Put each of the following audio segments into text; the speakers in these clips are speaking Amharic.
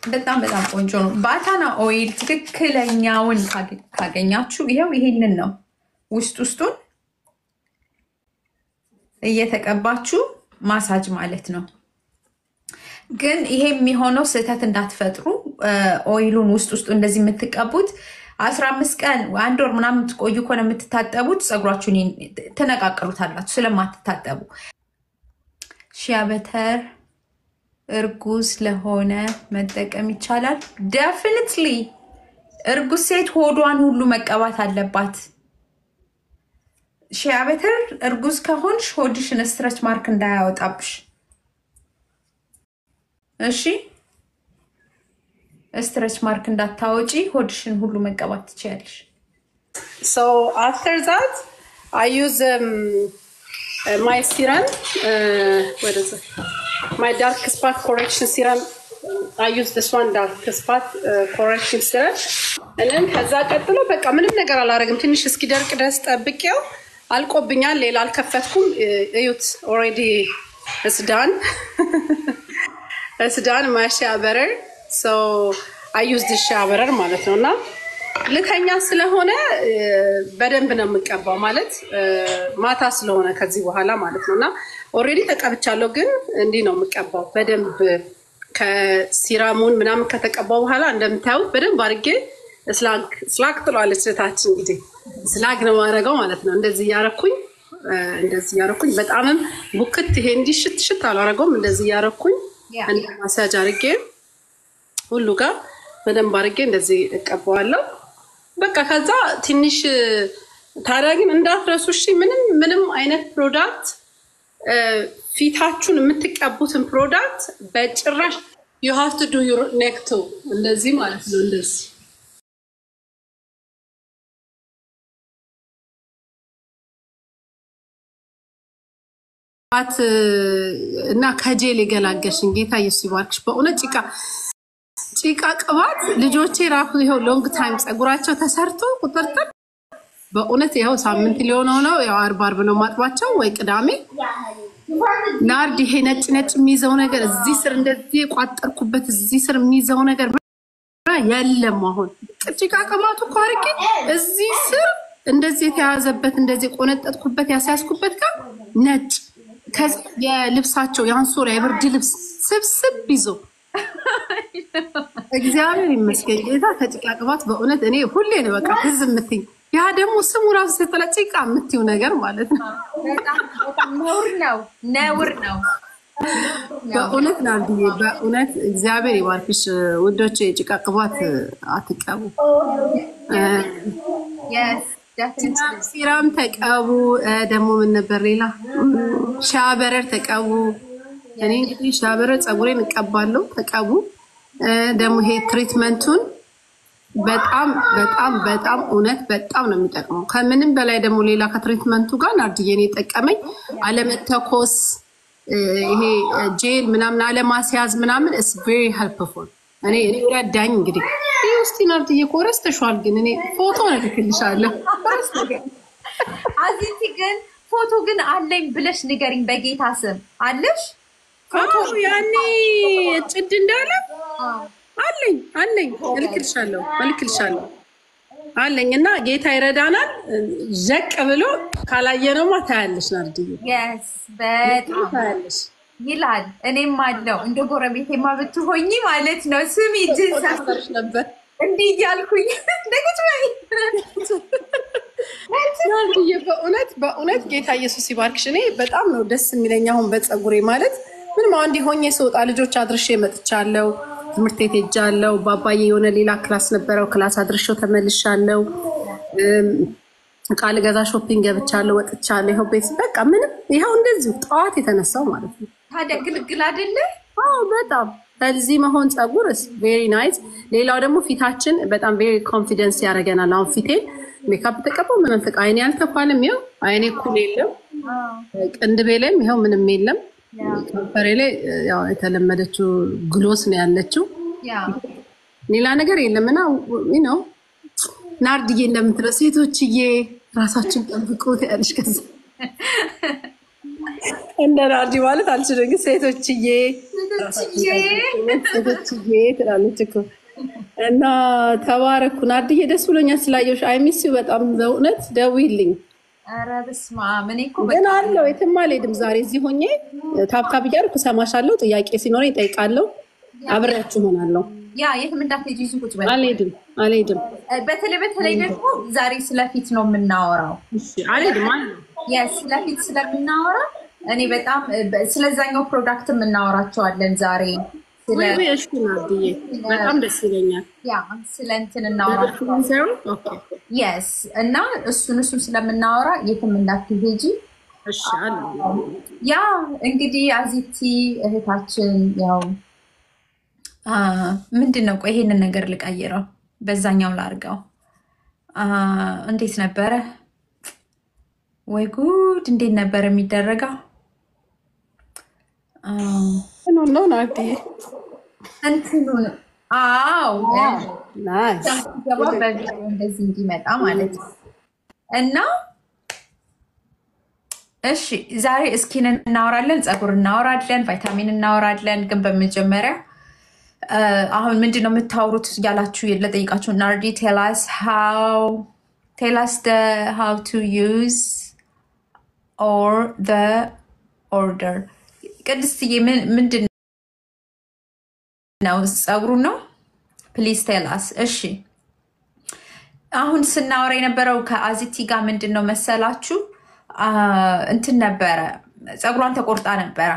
በጣም ቆንጆ ነው። ባታና ኦይል ትክክለኛውን ካገኛችሁ ይሄው ይሄንን ነው ውስጡን እየተቀባችሁ ማሳጅ ማለት ነው። ግን ይሄ የሚሆነው ስህተት እንዳትፈጥሩ ኦይሉን ውስጡ እንደዚህ የምትቀቡት 15 ቀን 1 ወር ምናምን ትቆዩ ከሆነ የምትታጠቡት ፀጉራችሁን ተነቃቅሉታላችሁ ስለማትታጠቡ። ሺያ በተር እርጉዝ ለሆነ መጠቀም ይቻላል? ዴፊኒትሊ እርጉዝ ሴት ሆዷን ሁሉ መቀባት አለባት። ሺያ በተር እርጉዝ ከሆንሽ ሆድሽን ስትሬች ማርክ እንዳያወጣብሽ እሺ፣ ስትሬች ማርክ እንዳታወጪ ሆድሽን ሁሉ መቀባት ትችያለሽ። So after that I use my serum, what is it? My dark spot correction serum. I use this one, dark spot correction serum. And then ከዛ ቀጥሎ በቃ ምንም ነገር አላረግም። ትንሽ እስኪደርቅ ድረስ ጠብቄው አልቆብኛል። ሌላ አልከፈትኩም። እዩት already it's done. It's done my shea butter. So I use this shea butter ማለት ነውና ልከኛ ስለሆነ በደንብ ነው የምቀባው ማለት ማታ ስለሆነ ከዚህ በኋላ ማለት ነውና ኦሬዲ ተቀብቻለሁ ግን እንዲህ ነው የምቀባው በደንብ ከሲራሙን ምናምን ከተቀባው በኋላ እንደምታዩት በደንብ አድርጌ ስላግ ጥሏለች ለታች እንግዲህ ስላግ ነው ማረጋው ማለት ነው። እንደዚህ ያረኩኝ በጣምም ቡክት ይሄ እንዲህ ሽት አላረገውም። እንደዚህ ያረኩኝ አንድ ማሳጅ አድርጌ ሁሉ ጋር በደንብ አድርጌ እንደዚህ እቀባዋለሁ። በቃ ከዛ ትንሽ ታዲያ ግን እንዳትረሱ እሺ፣ ምንም አይነት ፕሮዳክት ፊታችሁን የምትቀቡትን ፕሮዳክት በጭራሽ you have to do your neck too እንደዚህ ማለት ነው። እንደዚህ እና ከጄል የገላገሽን ጌታ ኢየሱስ ይባርክሽ። በእውነት ጭቃ ቅባት ልጆቼ ራሱ ይሄው ሎንግ ታይም ፀጉራቸው ተሰርቶ ቁጥርጥር በእውነት ይሄው ሳምንት ሊሆነው ነው። ያው አርብ ነው ማጥባቸው ወይ ቅዳሜ። ናርዲ ይሄ ነጭ የሚይዘው ነገር እዚህ ስር እንደዚህ ቋጠርኩበት እዚህ ስር የሚይዘው ነገር የለም። አሁን ጭቃ ቅባቱ ኮርኪ እዚህ ስር እንደዚህ የተያዘበት እንደዚህ ቆነጠጥኩበት ያሳስኩበት ጋር ነጭ የልብሳቸው ያንሶራ የብርድ ልብስ ስብስብ ይዞ እግዚአብሔር ይመስገን ጌታ ከጭቃ ቅባት በእውነት እኔ ሁሌ ነው በቃ ዝምትኝ ያ ደግሞ ስሙ ራሱ ስትለጭቃ የምትይው ነገር ማለት ነው። በጣም ነውር ነው በእውነት ናርዲዬ በእውነት እግዚአብሔር ይባርክሽ ውዶቼ። የጭቃ ቅባት አትቀቡ። ሲራም ተቀቡ። ደግሞ ምን ነበር ሌላ? ሻበረር ተቀቡ። እኔ እንግዲህ ሻበረር ፀጉሬን እቀባለሁ። ተቀቡ። ደግሞ ይሄ ትሪትመንቱን በጣም እውነት በጣም ነው የሚጠቅመው። ከምንም በላይ ደግሞ ሌላ ከትሪትመንቱ ጋር ናርዲዬን የጠቀመኝ አለመተኮስ ይሄ ጄል ምናምን አለማስያዝ ምናምን is very helpful። እኔ ረዳኝ እንግዲህ እስቲ ናርዲዬ ኮረስተሻል ግን እኔ ፎቶ ልክልሻለሁ። አዚቲ ግን ፎቶ ግን አለኝ ብለሽ ንገሪኝ በጌታ ስም አለሽ ፎቶ? ያኔ ጭድ እንዳለ አለኝ ልክልሻለሁ አለኝ እና ጌታ ይረዳናል። ዘቅ ብሎ ካላየነውማ ታያለሽ ናርዲዬ። yes በጣም ታያለሽ ይላል። እኔም አለው እንደ ጎረቤቴማ ብትሆኚ ማለት ነው። ስሚ ጅንሳሽ ነበር እንዲህ እያልኩኝ ደግጭ ወይ ናርዲዬ በእውነት ጌታ ኢየሱስ ይባርክሽ። እኔ በጣም ነው ደስ የሚለኝ አሁን በፀጉሬ ማለት ምንም አንድ ሆኜ ስወጣ ልጆች አድርሼ መጥቻለሁ። ትምህርት ቤት ሄጃለሁ። ባባዬ የሆነ ሌላ ክላስ ነበረው ክላስ አድርሼው ተመልሻለሁ። ቃል ገዛ ሾፒንግ ገብቻለሁ ወጥቻለሁ። ይሄው ቤት በቃ ምንም ይሄው እንደዚህ ጠዋት የተነሳው ማለት ነው። ታዲያ ግልግል አይደለ? በጣም ከዚህ መሆን ፀጉርስ ቬሪ ናይስ። ሌላው ደግሞ ፊታችን በጣም ቬሪ ኮንፊደንስ ያደርገናል። አሁን ፊቴን ሜካፕ ተቀባው ምንም ፍቃ አይኔ አልተፋለም። ይሄው አይኔ ኩል የለም። ቅንድቤ ላይም ይሄው ምንም የለም። ከንፈሬ ላይ ያው የተለመደችው ግሎስ ነው ያለችው። ሌላ ነገር የለምና ነው ናርዲዬ እንደምትለው ሴቶችዬ ራሳችን ጠብቁ ያለሽ ከዛ እንደ ናርዲ ማለት አልችልም፣ ግን ሴቶችዬ ትላለች እኮ እና ተባረኩ። ናርዲዬ ደስ ብሎኛል ስላየሁሽ። አይ ሚስ ዩ በጣም በእውነት ደውይልኝ። ኧረ በስመ አብ እኔ እኮ ግን አለው የትም አልሄድም። ዛሬ እዚህ ሆኜ ታብታብ እያደረኩ እሰማሻለሁ። ጥያቄ ሲኖረኝ እጠይቃለሁ። አብሬያችሁ እሆናለሁ። ያ የትም እንዳትሄጂ እዚሁ ቁጭ በይ። አልሄድም። በተለይ ደግሞ ዛሬ ስለፊት ነው የምናወራው። አልሄድም ስለፊት ስለምናወራ እኔ በጣም ስለዛኛው ፕሮዳክት እናወራቸዋለን ዛሬ። በጣም ደስ ይለኛል። ያ ስለ እንትን እናወራቸዋለን እና እሱን ስለምናወራ የትም እንዳትሄጂ። ያ እንግዲህ አዚቲ እህታችን ያው ምንድን ነው? ቆይ ይሄንን ነገር ልቀይረው፣ በዛኛው ላርገው። እንዴት ነበረ? ወይ ጉድ! እንዴት ነበር የሚደረገው? ነው ናቲ እንትኑን እንደዚህ እንዲመጣ ማለት ነው። እና እሺ ዛሬ እስኪን እናወራለን፣ ፀጉር እናወራለን፣ ቫይታሚን እናወራለን። ግን በመጀመሪያ አሁን ምንድን ነው የምታወሩት ያላችሁ ለጠይቃችሁ፣ ናርዲ ቴላስ how to use or the order። ቅድስትዬ ምንድን ነው? ፀጉሩ ነው? ፕሊዝ ቴላስ። እሺ አሁን ስናወራ የነበረው ከአዚቲ ጋር ምንድን ነው መሰላችሁ? እንትን ነበረ፣ ፀጉሯን ተቆርጣ ነበረ።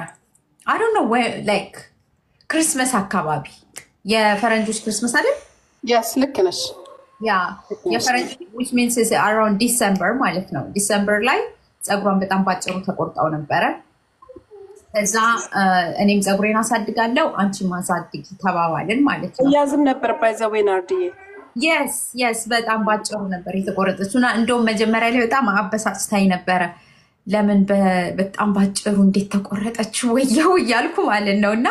I don't know where, like ክሪስመስ አካባቢ፣ የፈረንጆች ክሪስመስ አይደል? yes ልክ ነሽ። ያ የፈረንጆች which means is around December ማለት ነው። ዲሰምበር ላይ ፀጉሯን በጣም ባጭሩ ተቆርጣው ነበረ። እዛ እኔም ፀጉሬን አሳድጋለሁ አንቺም አሳድጊ ተባባልን ማለት ነው። ያዝም ነበር ባይዘዌ ናርዲዬ። yes በጣም ባጭሩ ነበር የተቆረጠችው እና እንደውም መጀመሪያ ላይ በጣም አበሳጭታኝ ነበረ። ለምን በጣም ባጭሩ እንዴት ተቆረጠች ወየው እያልኩ ማለት ነው። እና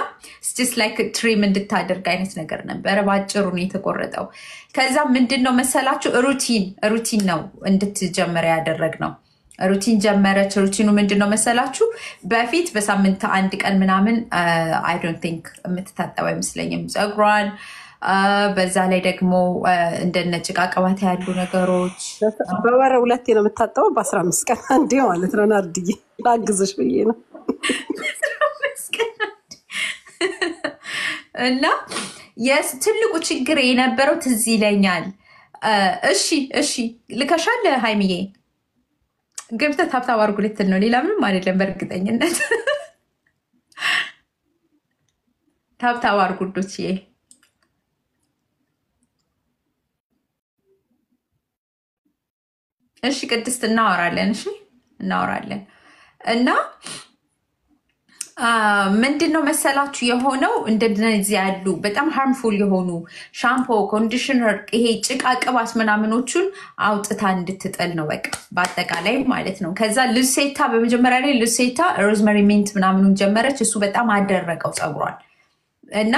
just like ትሪም እንድታደርግ አይነት ነገር ነበረ። ባጭሩ ነው የተቆረጠው። ከዛ ምንድነው መሰላችሁ ሩቲን ነው እንድትጀምር ያደረግነው። ሩቲን ጀመረች። ሩቲኑ ምንድነው መሰላችሁ? በፊት በሳምንት አንድ ቀን ምናምን I don't think የምትታጠብ አይመስለኝም ፀጉሯን። በዛ ላይ ደግሞ እንደነ ጭቃ ቅባት ያሉ ነገሮች በወር 2 ነው የምታጠበው፣ በ15 ቀን አንዴ ማለት ነው። ናርዲዬ ላግዝሽ ብዬ ነው። እና ትልቁ ችግር የነበረው ትዝ ይለኛል። እሺ ልከሻል ሃይሚዬ፣ ገብተህ ታብታብ አድርጉ ልትል ነው። ሌላ ምንም አይደለም። በእርግጠኝነት ታብታብ አድርጉ ዶችዬ። እሺ ቅድስት እናወራለን። እሺ እናወራለን። እና ምንድነው መሰላችሁ የሆነው እንደዚህ ያሉ በጣም ሃርምፉል የሆኑ ሻምፖ፣ ኮንዲሽነር፣ ይሄ ጭቃ ቅባት ምናምኖቹን አውጥታ እንድትጥል ነው በቃ በአጠቃላይ ማለት ነው። ከዛ ልሴታ በመጀመሪያ ላይ ልሴታ ሮዝመሪ ሚንት ምናምኑን ጀመረች። እሱ በጣም አደረቀው ፀጉሯን እና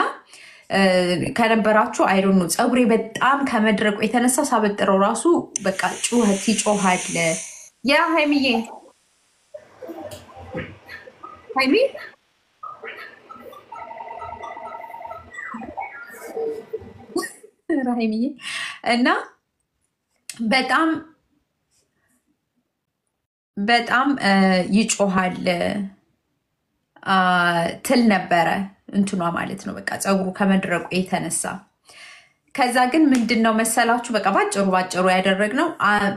ከነበራችሁ አይዶን ነው ፀጉሬ በጣም ከመድረቁ የተነሳ ሳበጥረው ራሱ በቃ ጩኸት ይጮሃል። ያ ሃይሚዬ እና በጣም ይጮሃል ትል ነበረ እንትኗ ማለት ነው በቃ ፀጉሩ ከመድረቁ የተነሳ። ከዛ ግን ምንድነው መሰላችሁ በቃ ባጭሩ ያደረግነው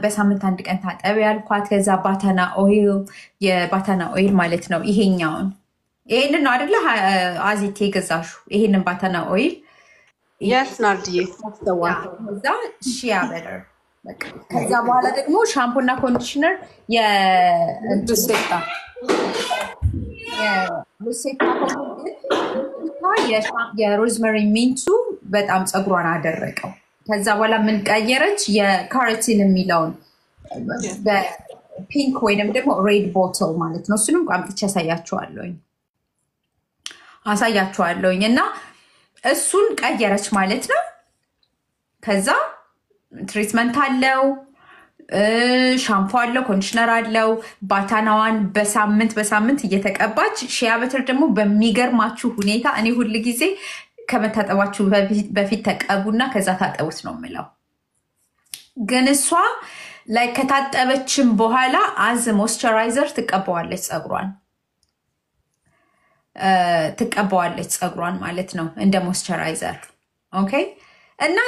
በሳምንት አንድ ቀን ታጠቢ ያልኳት። ከዛ ባታና ኦይል ማለት ነው ይሄኛውን፣ ይሄንን ነው አይደለ አዚቴ የገዛሹ? ይሄንን ባታና ኦይል yes ናርዲዬ ተሰዋ። ከዛ ሺያ በደር በቃ። ከዛ በኋላ ደግሞ ሻምፖና ኮንዲሽነር የዱሴታ የሮዝመሪ ሚንቱ በጣም ፀጉሯን አደረቀው። ከዛ በኋላ ምን ቀየረች? የካሮቲን የሚለውን በፒንክ ወይንም ደግሞ ሬድ ቦትል ማለት ነው። እሱንም ቋምጥቼ አሳያችኋለሁኝ እና እሱን ቀየረች ማለት ነው። ከዛ ትሪትመንት አለው ሻምፖ አለው፣ ኮንዲሽነር አለው። ባታናዋን በሳምንት እየተቀባች ሺያ በተር ደግሞ በሚገርማችሁ ሁኔታ እኔ ሁል ጊዜ ከመታጠባችሁ በፊት ተቀቡና ከዛ ታጠቡት ነው የምለው። ግን እሷ ላይ ከታጠበችም በኋላ አዝ ሞይስቸራይዘር ትቀባዋለች ፀጉሯን ማለት ነው እንደ ሞይስቸራይዘር። ኦኬ እና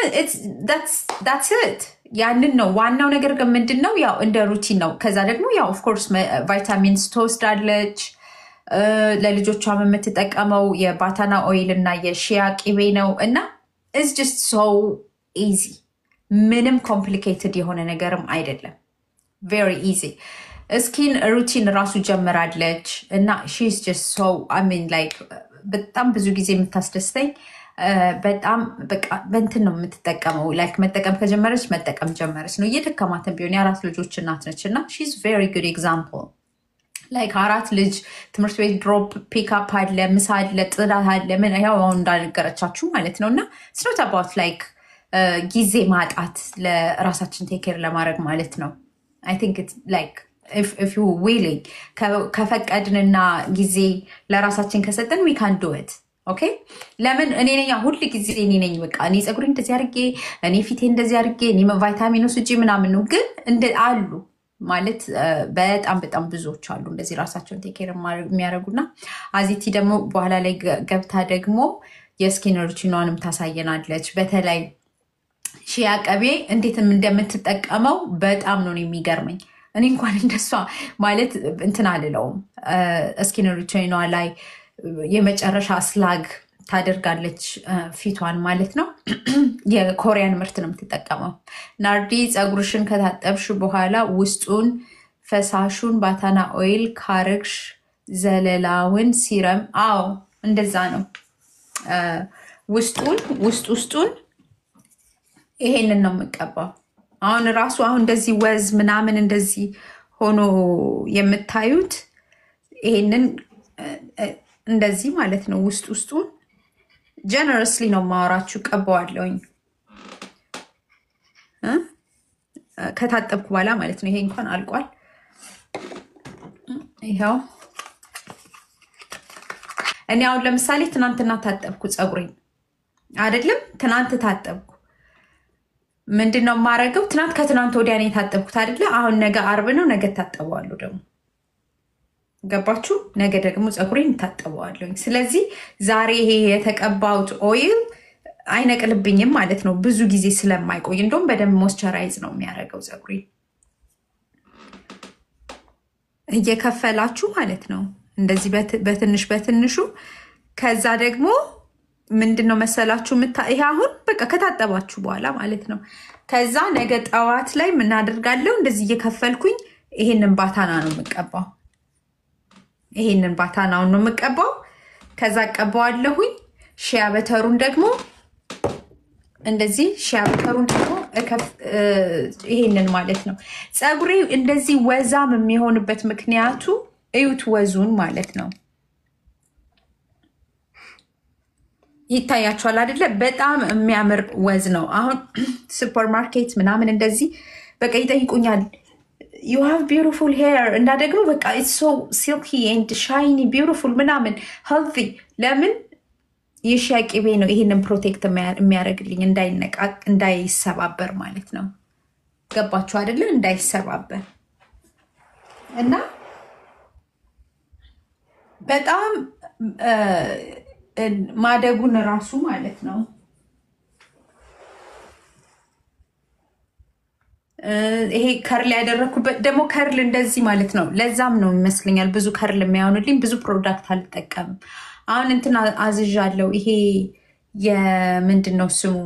that's it ያንን ነው ዋናው ነገር። ግን ምንድነው ያው እንደ ሩቲን ነው። ከዛ ደግሞ ያው ኦፍ ኮርስ ቫይታሚንስ ትወስዳለች። ለልጆቿም የምትጠቀመው የባታና ኦይል እና የሺያ ቅቤ ነው እና it's just so easy ምንም ኮምፕሊኬትድ የሆነ ነገርም አይደለም። very easy ስኪን ሩቲን ራሱ ጀምራለች እና she's just so I mean like በጣም ብዙ ጊዜ የምታስደስተኝ በጣም በቃ በእንትን ነው የምትጠቀመው። ላይክ መጠቀም ከጀመረች መጠቀም ጀመረች ነው። እየደከማትን ቢሆን የአራት ልጆች እናት ነች እና she's very good example ላይክ አራት ልጅ ትምህርት ቤት ድሮፕ ፒክአፕ አለ፣ ምሳ አለ፣ ጽዳት አለ፣ ምን ያው አሁን እንዳልገረቻችሁ ማለት ነው። እና it's not about like ጊዜ ማጣት ለራሳችን ቴክ ኬር ለማድረግ ማለት ነው። I think it's like if you willing ከፈቀድንና ጊዜ ለራሳችን ከሰጠን we can do it. ኦኬ ለምን እኔ ነኝ ሁሉ ጊዜ እኔ ነኝ በቃ እኔ ፀጉሬ እንደዚህ አድርጌ እኔ ፊቴ እንደዚህ አድርጌ እኔ ቫይታሚን ወስጄ ምናምን ነው። ግን እንደ አሉ ማለት በጣም ብዙዎች አሉ እንደዚህ ራሳቸውን ቴክ ኬር የሚያደርጉና አዚቲ ደግሞ በኋላ ላይ ገብታ ደግሞ የስኪን ሩቲኗንም ታሳየናለች። በተለይ ሺያ ቀቤ እንዴት እንደምትጠቀመው በጣም ነው የሚገርመኝ። እኔ እንኳን እንደሷ ማለት እንትን አልለውም። ስኪን ሩቲኗ ላይ የመጨረሻ ስላግ ታደርጋለች ፊቷን ማለት ነው። የኮሪያን ምርት ነው የምትጠቀመው። ናርዲ ፀጉርሽን ከታጠብሽ በኋላ ውስጡን ፈሳሹን ባታና ኦይል ካረግሽ ዘለላውን ሲረም አዎ እንደዛ ነው። ውስጡን ይሄንን ነው የምቀባው። አሁን ራሱ አሁን እንደዚህ ወዝ ምናምን እንደዚህ ሆኖ የምታዩት ይሄንን እንደዚህ ማለት ነው። ውስጡን ጀነረስሊ ነው ማወራችሁ ቀባዋለሁኝ ከታጠብኩ በኋላ ማለት ነው። ይሄ እንኳን አልቋል። ይሄው እኔ አሁን ለምሳሌ ትናንትና ታጠብኩ ፀጉሬን አይደለም ትናንት ታጠብኩ። ምንድነው ማረገው? ከትናንት ወዲያ ነው የታጠብኩት አይደለ? አሁን ነገ አርብ ነው፣ ነገ ታጠበዋለሁ ደግሞ ገባችሁ? ነገ ደግሞ ፀጉሬን ታጠበዋለሁ። ስለዚህ ዛሬ ይሄ የተቀባውት ኦይል አይነቅልብኝም ማለት ነው ብዙ ጊዜ ስለማይቆይ። እንደውም በደንብ ሞይስቸራይዝ ነው የሚያደርገው ፀጉሬን። እየከፈላችሁ ማለት ነው እንደዚህ በትንሹ። ከዛ ደግሞ ምንድነው መሰላችሁ ይሄ አሁን በቃ ከታጠባችሁ በኋላ ማለት ነው። ከዛ ነገ ጠዋት ላይ ምን አደርጋለሁ? እንደዚህ እየከፈልኩኝ ይሄንን ባታና ነው የምቀባው። ይሄንን ባታናውን ነው የምቀባው። ከዛ ቀባዋለሁኝ። ሺያ በተሩን ደግሞ እንደዚህ ሺያ በተሩን ደግሞ ይሄንን ማለት ነው። ፀጉሬ እንደዚህ ወዛም የሚሆንበት ምክንያቱ እዩት፣ ወዙን ማለት ነው። ይታያችኋል አይደለ? በጣም የሚያምር ወዝ ነው። አሁን ሱፐርማርኬት ምናምን እንደዚህ በቃ ይጠይቁኛል you have beautiful hair እና ደግሞ በቃ it's so silky and shiny beautiful ምናምን healthy። ለምን የሺያ ቅቤ ነው ይሄንን ፕሮቴክት የሚያደርግልኝ እንዳይሰባበር ማለት ነው። ገባችሁ አይደለ? እንዳይሰባበር እና በጣም ማደጉን ራሱ ማለት ነው። ይሄ ከርል ያደረኩበት ደግሞ ከርል እንደዚህ ማለት ነው። ለዛም ነው ይመስለኛል ብዙ ከርል የሚያሆንልኝ። ብዙ ፕሮዳክት አልጠቀምም። አሁን እንትን አዝዣለሁ። ይሄ የምንድነው ስሙ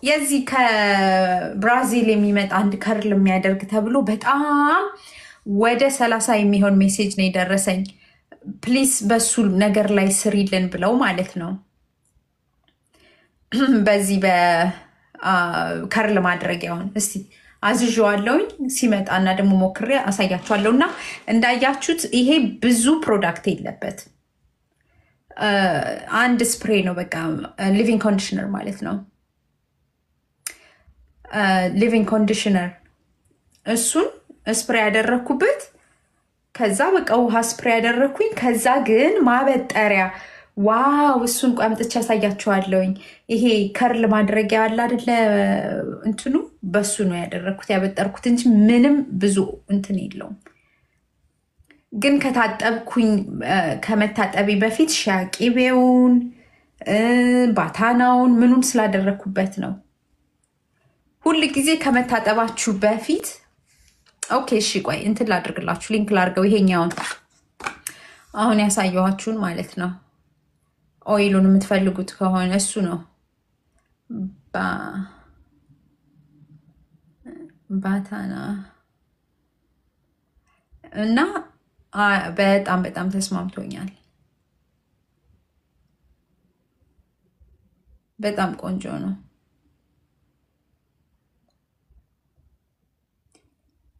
የዚህ ከብራዚል የሚመጣ አንድ ከርል የሚያደርግ ተብሎ በጣም ወደ 30 የሚሆን ሜሴጅ ነው የደረሰኝ። ፕሊስ በሱ ነገር ላይ ስሪልን ብለው ማለት ነው። በዚህ በከርል ማድረጊያውን እስቲ አዝዤዋለሁኝ። ሲመጣና ደግሞ ሞክሬ አሳያችኋለሁ። እና እንዳያችሁት ይሄ ብዙ ፕሮዳክት የለበት አንድ ስፕሬይ ነው በቃ ሊቪንግ ኮንዲሽነር ማለት ነው። ሊቪንግ ኮንዲሽነር እሱን ስፕሬይ ያደረኩበት ከዛ በቃ ውሃ ስፕሬይ ያደረኩኝ ከዛ ግን ማበጠሪያ ዋው እሱን ቋምጥቻ ያሳያችኋለሁኝ ይሄ ከርል ማድረጊያ አለ አይደለ እንትኑ በሱ ነው ያደረኩት ያበጠርኩት እንጂ ምንም ብዙ እንትን የለውም ግን ከታጠብኩኝ ከመታጠቢ በፊት ሻቂቤውን ባታናውን ምኑን ስላደረኩበት ነው ሁሉ ጊዜ ከመታጠባችሁ በፊት ኦኬ እሺ ቆይ እንትን ላድርግላችሁ ሊንክ ላድርገው ይሄኛውን አሁን ያሳየኋችሁን ማለት ነው ኦይሉን የምትፈልጉት ከሆነ እሱ ነው ባታና እና በጣም በጣም ተስማምቶኛል በጣም ቆንጆ ነው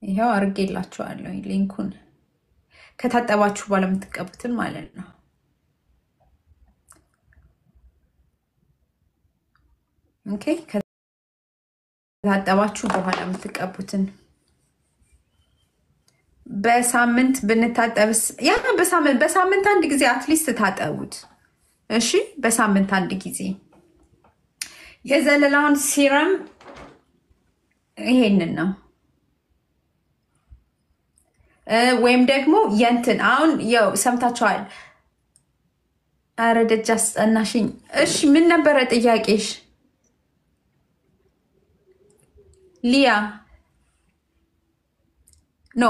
ይሄው አርጌላችኋለሁ ሊንኩን ከታጠባችሁ በኋላ የምትቀቡትን ማለት ነው ኦኬ ከታጠባችሁ በኋላ የምትቀቡትን በሳምንት ብንታጠብስ ያ በሳምንት አንድ ጊዜ አትሊስት ታጠቡት እሺ በሳምንት አንድ ጊዜ የዘለላውን ሲረም ይሄንን ነው ወይም ደግሞ የንትን አሁን ያው ሰምታችኋል አረደጃ አስጠናሽኝ እሺ ምን ነበር ጥያቄሽ ሊያ ኖ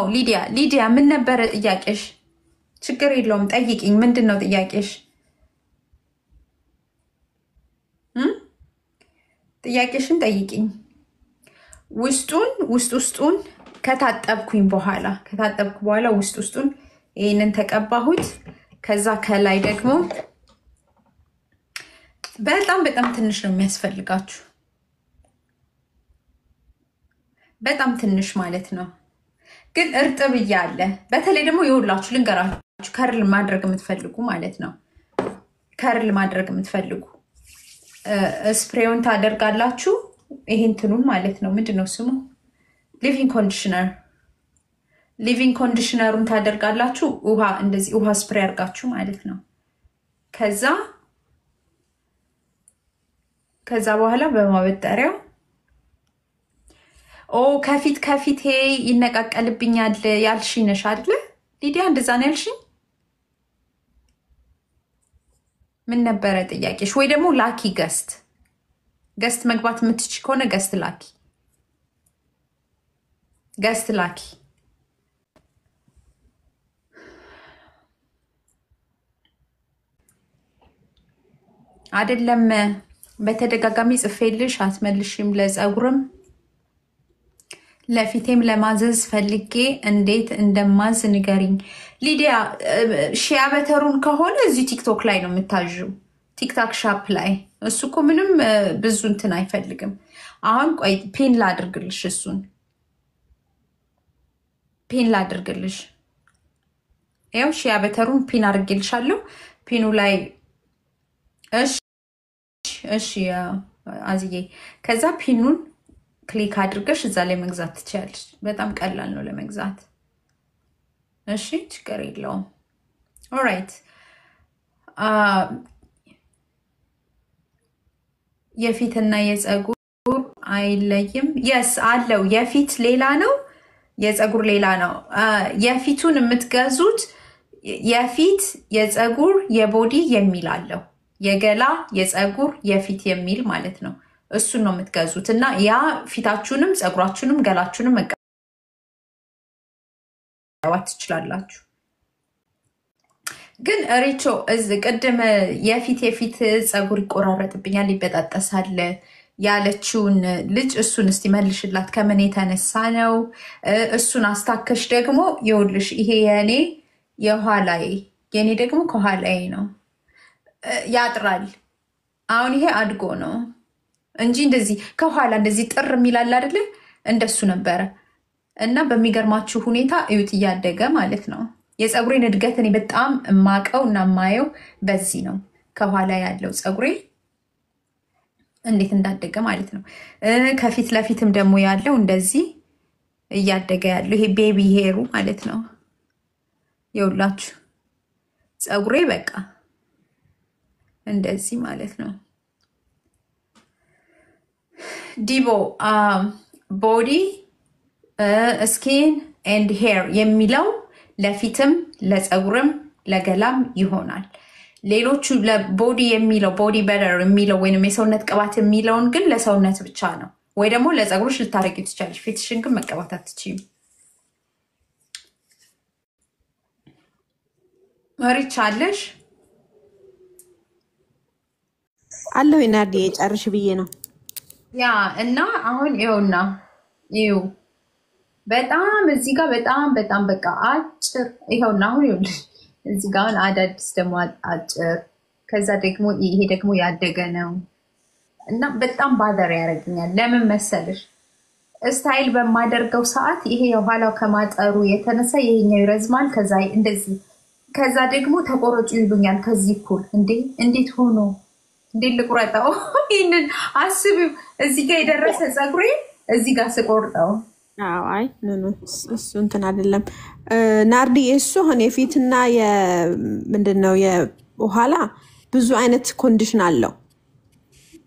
ሊዲያ ምን ነበር ጥያቄሽ ችግር የለውም ጠይቂኝ ምንድነው ጥያቄሽ ጥያቄሽን ጠይቂኝ ውስጡን ከታጠብኩኝ በኋላ ውስጡን ይሄንን ተቀባሁት ከዛ ከላይ ደግሞ በጣም ትንሽ ነው የሚያስፈልጋችሁ በጣም ትንሽ ማለት ነው ግን እርጥብ ይያለ በተለይ ደግሞ ይውላችሁ ልንገራችሁ ከርል ማድረግ የምትፈልጉ ማለት ነው ከርል ማድረግ የምትፈልጉ ስፕሬውን ታደርጋላችሁ ይሄንትኑን ማለት ነው ምንድነው ስሙ ሊቪንግ ኮንዲሽነሩን ታደርጋላችሁ ውሃ እንደዚህ ውሃ ስፕሬይ አድርጋችሁ ማለት ነው ከዛ በኋላ በማበጠሪያው ከፊቴ ይነቃቀልብኛል ያልሽኝ ነሽ አይደል ሊዲያ እንደዛ ነው ያልሽኝ ምን ነበር ጥያቄሽ ወይ ደግሞ ላኪ ገስት መግባት የምትችይ ከሆነ ገስት ላኪ አይደለም በተደጋጋሚ ጽፌልሽ አትመልሽም ለፀጉርም ለፊቴም ለማዘዝ ፈልጌ እንዴት እንደማዝ ንገሪኝ ሊዲያ ሺያ በተሩን ከሆነ እዚህ ቲክቶክ ላይ ነው የምታዥው ቲክታክ ሻፕ ላይ እሱ እኮ ምንም ብዙ እንትን አይፈልግም አሁን ቆይ ፒን ላድርግልሽ እሱን ፒን ላድርግልሽ ያው ሺያ በተሩን ፒን አድርጌልሻለሁ ፒኑ ላይ እሺ አዝዬ ከዛ ፒኑን ክሊክ አድርገሽ እዛ ላይ መግዛት ትችያለሽ በጣም ቀላል ነው ለመግዛት እሺ ችግር የለውም ኦልራይት የፊትና የፀጉር አይለይም yes አለው የፊት ሌላ ነው የፀጉር ሌላ ነው የፊቱን የምትገዙት የፊት የፀጉር የቦዲ የሚል አለው የገላ የፀጉር የፊት የሚል ማለት ነው እሱን ነው የምትገዙት እና ያ ፊታችሁንም ፀጉራችሁንም ገላችሁንም መቀባት ትችላላችሁ ግን ሪቾ ቅድም የፊት ፀጉር ይቆራረጥብኛል ይበጣጠሳል ያለችውን ልጅ እሱን እስቲ መልሽላት ከምን የተነሳ ነው እሱን አስታከሽ ደግሞ ይኸውልሽ ይሄ የኔ ደግሞ ከኋላዬ ነው ያጥራል አሁን ይሄ አድጎ ነው እንጂ እንደዚህ ከኋላ እንደዚህ ጥር የሚላል አይደለ እንደሱ ነበረ እና በሚገርማችሁ ሁኔታ እዩት እያደገ ማለት ነው የፀጉሬን እድገት እኔ በጣም ማቀው እና ማየው በዚህ ነው ከኋላ ያለው ፀጉሬ እንዴት እንዳደገ ማለት ነው። ከፊት ለፊትም ደግሞ ያለው እንደዚህ እያደገ ያለው ይሄ ቤቢ ሄሩ ማለት ነው። የውላችሁ ፀጉሬ በቃ እንደዚህ ማለት ነው። ዲቦ ቦዲ ስኪን ኤንድ ሄር የሚለው ለፊትም ለፀጉርም ለገላም ይሆናል። ሌሎቹ ለቦዲ የሚለው ቦዲ በተር የሚለው ወይንም የሰውነት ቅባት የሚለውን ግን ለሰውነት ብቻ ነው፣ ወይ ደግሞ ለፀጉርሽ ልታረቂ ትችላለሽ። ፊትሽን ግን መቀባት አትችይም። መሪቻ አለሽ አለው ይናዲ ጨርሽ ብዬ ነው ያ እና አሁን ይኸውና ይኸው በጣም እዚህ ጋር በጣም በቃ አጭር ይኸውና አሁን ይኸውልሽ እዚህ ጋር አሁን አዳዲስ ደግሞ አጭር ከዛ ደግሞ ይሄ ደግሞ ያደገ ነው እና በጣም ባደር ያደርገኛል። ለምን መሰለሽ ስታይል በማደርገው ሰዓት ይሄ የኋላው ከማጠሩ የተነሳ ይሄኛው ይረዝማል። ከዛ እንደዚህ ከዛ ደግሞ ተቆረጡ ይሉኛል። ከዚህ እኩል እንዴት ሆኖ እንዴት ልቁረጠው? ይሄንን አስቢው። እዚህ ጋር የደረሰ ፀጉሬ እዚህ ጋር ስቆርጠው አይ ኖ እሱ እንትን አይደለም ናርዲ። እሱ ሆነ የፊትና ምንድነው የኋላ ብዙ አይነት ኮንዲሽን አለው።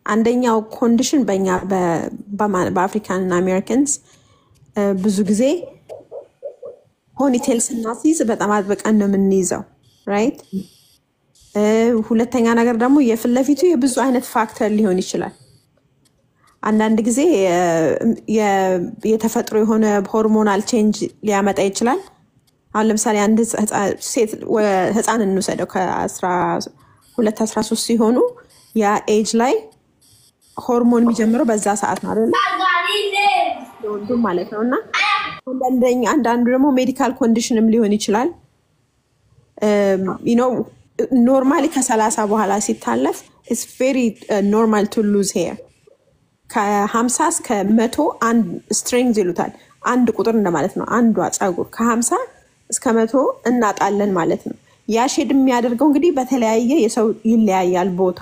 አንደኛው ኮንዲሽን በእኛ በአፍሪካን እና አሜሪካንስ ብዙ ጊዜ ፖኒቴል ስናስይዝ በጣም አጥብቀን ነው የምንይዘው ራይት። ሁለተኛ ነገር ደግሞ የፊት ለፊቱ የብዙ አይነት ፋክተር ሊሆን ይችላል። አንዳንድ ጊዜ የተፈጥሮ የሆነ ሆርሞናል ቼንጅ ሊያመጣ ይችላል። አሁን ለምሳሌ አንድ ሴት ህፃን እንውሰደው ከ12 13 ሲሆኑ ያ ኤጅ ላይ ሆርሞን የሚጀምረው በዛ ሰዓት ነው አይደል ማለት ነው። እና አንዳንዱ ደግሞ ሜዲካል ኮንዲሽንም ሊሆን ይችላል። ኖርማሊ ከ30 በኋላ ሲታለፍ ኢትስ ቬሪ ኖርማል ቱ ሉዝ ሄር። ከ50 እስከ 100 አንድ ስትሪንግዝ ይሉታል፣ አንድ ቁጥር እንደማለት ነው። አንዷ ፀጉር ከ50 እስከ 100 እናጣለን ማለት ነው። ያ ሼድ የሚያደርገው እንግዲህ በተለያየ የሰው ይለያያል ቦታ።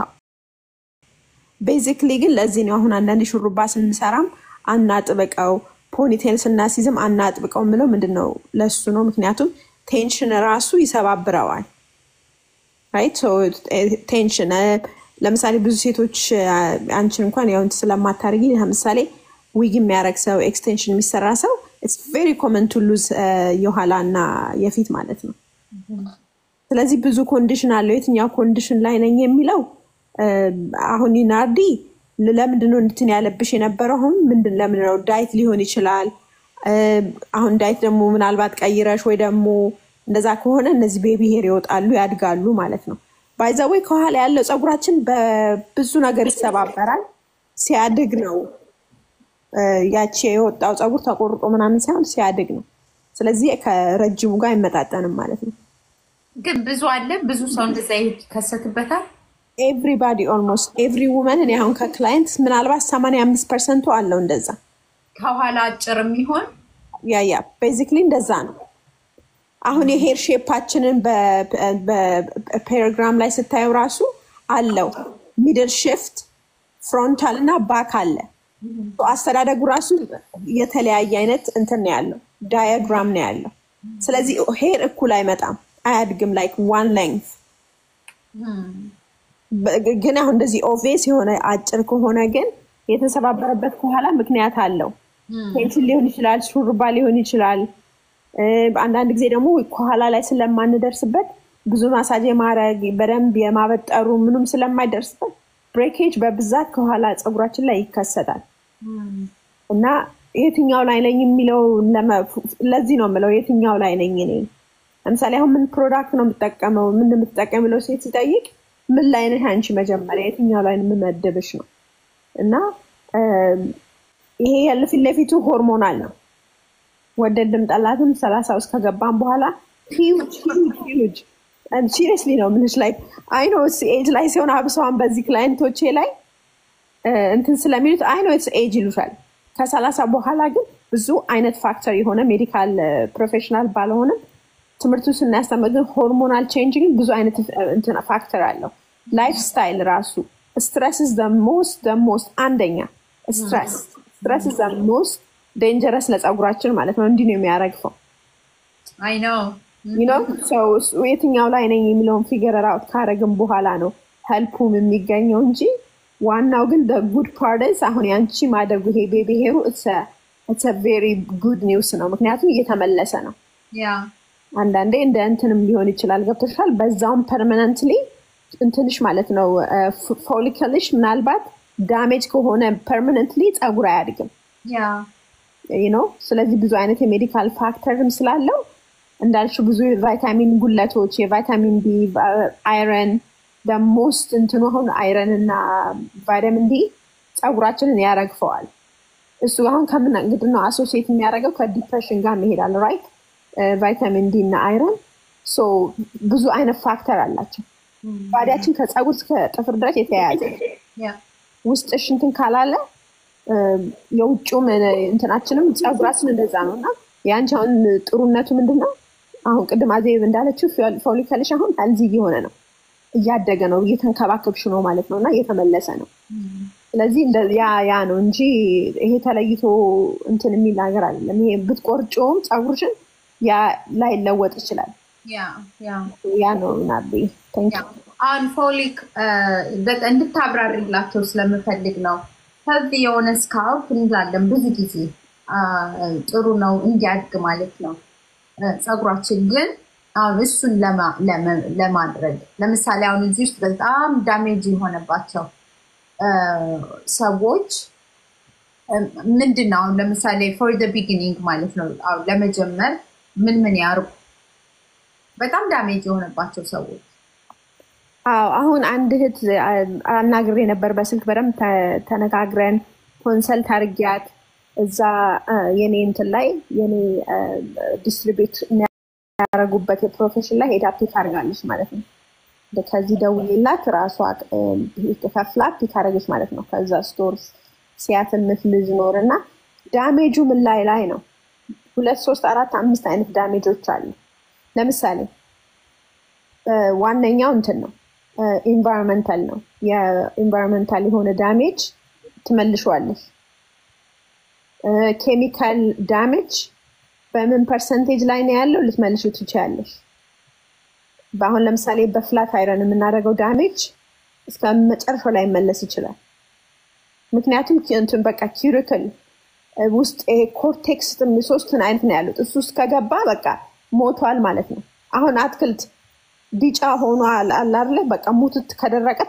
ቤዚክሊ ግን ለዚህ ነው አሁን አንዳንድ ሹሩባ ስንሰራም አናጥብቀው፣ ፖኒቴል ስናሲዝም አናጥብቀው ምለው ምንድነው ለሱ ነው። ምክንያቱም ቴንሽን ራሱ ይሰባብረዋል ራይት። ሶ ቴንሽን ለምሳሌ ብዙ ሴቶች አንቺን እንኳን ያው ስለማታርጊ ለምሳሌ ዊግ የሚያረግ ሰው ኤክስቴንሽን የሚሰራ ሰው ኢትስ ቬሪ ኮመን ቱ ሉዝ የኋላና የፊት ማለት ነው። ስለዚህ ብዙ ኮንዲሽን አለው። የትኛው ኮንዲሽን ላይ ነኝ የሚለው አሁን ናርዲ ለምንድነው እንትን ያለብሽ የነበረው አሁን ለምንድነው ዳይት ሊሆን ይችላል። አሁን ዳይት ደግሞ ምናልባት ቀይረሽ ወይ ደግሞ እንደዛ ከሆነ እነዚህ ቤቢ ሄር ይወጣሉ ያድጋሉ ማለት ነው። ባይዛዌ ከኋላ ያለው ፀጉራችን በብዙ ነገር ይሰባበራል። ሲያድግ ነው ያቺ የወጣው ፀጉር ተቆርጦ ምናምን ሳይሆን ሲያድግ ነው። ስለዚህ ከረጅሙ ጋር አይመጣጠንም ማለት ነው። ግን ብዙ አለ ብዙ ሰው እንደዛ ይከሰትበታል። ኤቭሪባዲ ኦልሞስት ኤቭሪ ውመን እኔ አሁን ከክላይንት ምናልባት 85% አለው እንደዛ ከኋላ አጭር የሚሆን ያ ቤዚክሊ እንደዛ ነው። አሁን የሄር ሼፓችንን በፔራግራም ላይ ስታዩ ራሱ አለው ሚድል ሽፍት ፍሮንታል እና ባክ አለ። አስተዳደጉ ራሱ የተለያየ አይነት እንትን ነው ያለው ዳያግራም ነው ያለው። ስለዚህ ሄር እኩል አይመጣም አያድግም ላይክ ዋን ሌንግዝ። ግን አሁን እንደዚህ ኦቬስ የሆነ አጭር ከሆነ ግን የተሰባበረበት ከኋላ ምክንያት አለው። ቴንሽን ሊሆን ይችላል፣ ሹሩባ ሊሆን ይችላል። አንዳንድ ጊዜ ደግሞ ከኋላ ላይ ስለማንደርስበት ብዙ ማሳጅ የማድረግ በደንብ የማበጠሩ ምንም ስለማይደርስበት ብሬኬጅ በብዛት ከኋላ ፀጉራችን ላይ ይከሰታል። እና የትኛው ላይ ነኝ የሚለው ለዚህ ነው የምለው የትኛው ላይ ነኝ እኔ። ለምሳሌ አሁን ምን ፕሮዳክት ነው የምጠቀመው ምን እንደምትጠቀም ብለው ሴት ሲጠይቅ ምን ላይ ነህ አንቺ መጀመሪያ የትኛው ላይ የምመደብሽ ነው። እና ይሄ ያለፊት ለፊቱ ሆርሞናል ነው። ወደድም ጠላትም 30 ውስጥ ከገባን በኋላ ሂውጅ and seriously ነው ምንሽ ላይ አይ ኖ it's age ላይ ሲሆን አብሰዋን በዚህ ክላይንቶቼ ላይ እንትን ስለሚሉት አይ ኖ it's age ይሉታል። ከ30 በኋላ ግን ብዙ አይነት ፋክተር የሆነ ሜዲካል ፕሮፌሽናል ባልሆነ ትምህርቱ ስናስተምር ግን ሆርሞናል ቼንጅ ግን ብዙ አይነት እንትን ፋክተር አለው። ላይፍ ስታይል ራሱ stress is the most አንደኛ stress is the most dangerous ለፀጉራችን ማለት ነው እንዲህ ነው የሚያረግፈው I know you know so የትኛው ላይ ነኝ የሚለውን figure out ካረግን በኋላ ነው helpum የሚገኘው እንጂ ዋናው ግን the good part is አሁን ያንቺ ማደጉ ይሄ ቤቢ ሄሩ it's a very good news ነው ምክንያቱም እየተመለሰ ነው yeah አንዳንዴ እንደ እንትንም ሊሆን ይችላል ገብተሻል በዛውም permanently እንትንሽ ማለት ነው ፎሊክልሽ ምናልባት ዳሜጅ ከሆነ permanently ፀጉር አያድግም yeah you know ስለዚህ ብዙ አይነት የሜዲካል ፋክተርም ስላለው እንዳልሽ ብዙ ቫይታሚን ጉለቶች የቫይታሚን ዲ አይረን the most እንትኑ አሁን አይረን እና ቫይታሚን ዲ ፀጉራችንን ያረግፈዋል እሱ አሁን ከምን እንግዲህ ነው አሶሲዬት የሚያደርገው ከዲፕሬሽን ጋር መሄዳል ራይት ቫይታሚን ዲ እና አይረን ሶ ብዙ አይነት ፋክተር አላቸው ባዲያችን ከፀጉር እስከ ጥፍር ድረስ የተያያዘ ውስጥሽ እንትን ካላለ የውጭውም እንትናችንም ፀጉራችን እንደዛ ነውና ያንቺውን ጥሩነቱ ምንድነው አሁን ቅድም አዜብ እንዳለችው ፎሊክልሽ አሁን ሄልዚ እየሆነ ነው እያደገ ነው እየተንከባከብሽ ነው ማለት ነውና እየተመለሰ ነው ስለዚህ ያ ነው እንጂ ይሄ ተለይቶ እንትን የሚል ነገር አይደለም ይሄ ብትቆርጪውም ፀጉርሽን ያ ላይ ለወጥ ይችላል ያ ነው ናቢ ታንክ ዩ አን ፎሊክ እንድታብራሪላቸው ስለምፈልግ ነው ከዚህ የሆነ ስካልፕ እንላለን ብዙ ጊዜ ጥሩ ነው እንዲያድግ ማለት ነው ፀጉራችን ግን አሁን እሱን ለማድረግ ለምሳሌ አሁን እዚህ ውስጥ በጣም ዳሜጅ የሆነባቸው ሰዎች ምንድነው አሁን ለምሳሌ for the beginning ማለት ነው አሁን ለመጀመር ምን ያርጉ በጣም ዳሜጅ የሆነባቸው ሰዎች አሁን አንድ እህት አናግሬ ነበር በስልክ በደም ተነጋግረን ኮንሰልት አድርጊያት እዛ የኔ እንትን ላይ የኔ ዲስትሪቢዩት ያረጉበት የፕሮፌሽን ላይ ሄዳ ፒክ አድርጋለች ማለት ነው ከዚህ ደውዬላት ራሷ ከፍላት ፒክ አደረገች ማለት ነው ከዛ ስቶርስ ሲያትል ምትልጅ ኖርና ዳሜጁ ምን ላይ ነው 2 3 4 5 አይነት ዳሜጆች አሉ ለምሳሌ ዋነኛው እንትን ነው ኢንቫይሮንመንታል ነው የኢንቫይሮንመንታል የሆነ ዳሜጅ ትመልሽዋለሽ ኬሚካል ዳሜጅ በምን ፐርሰንቴጅ ላይ ነው ያለው ልትመልሺው ትችያለሽ በአሁን ለምሳሌ በፍላት አይረን የምናደርገው ዳሜጅ እስከ መጨረሻው ላይ መለስ ይችላል ምክንያቱም እንትን በቃ ኪሪክል ውስጥ ኮርቴክስ ሶስቱን አይነት ነው ያሉት እሱ ውስጥ ከገባ በቃ ሞቷል ማለት ነው አሁን አትክልት ቢጫ ሆኖ አላርለ በቃ ሙትት ከደረቀ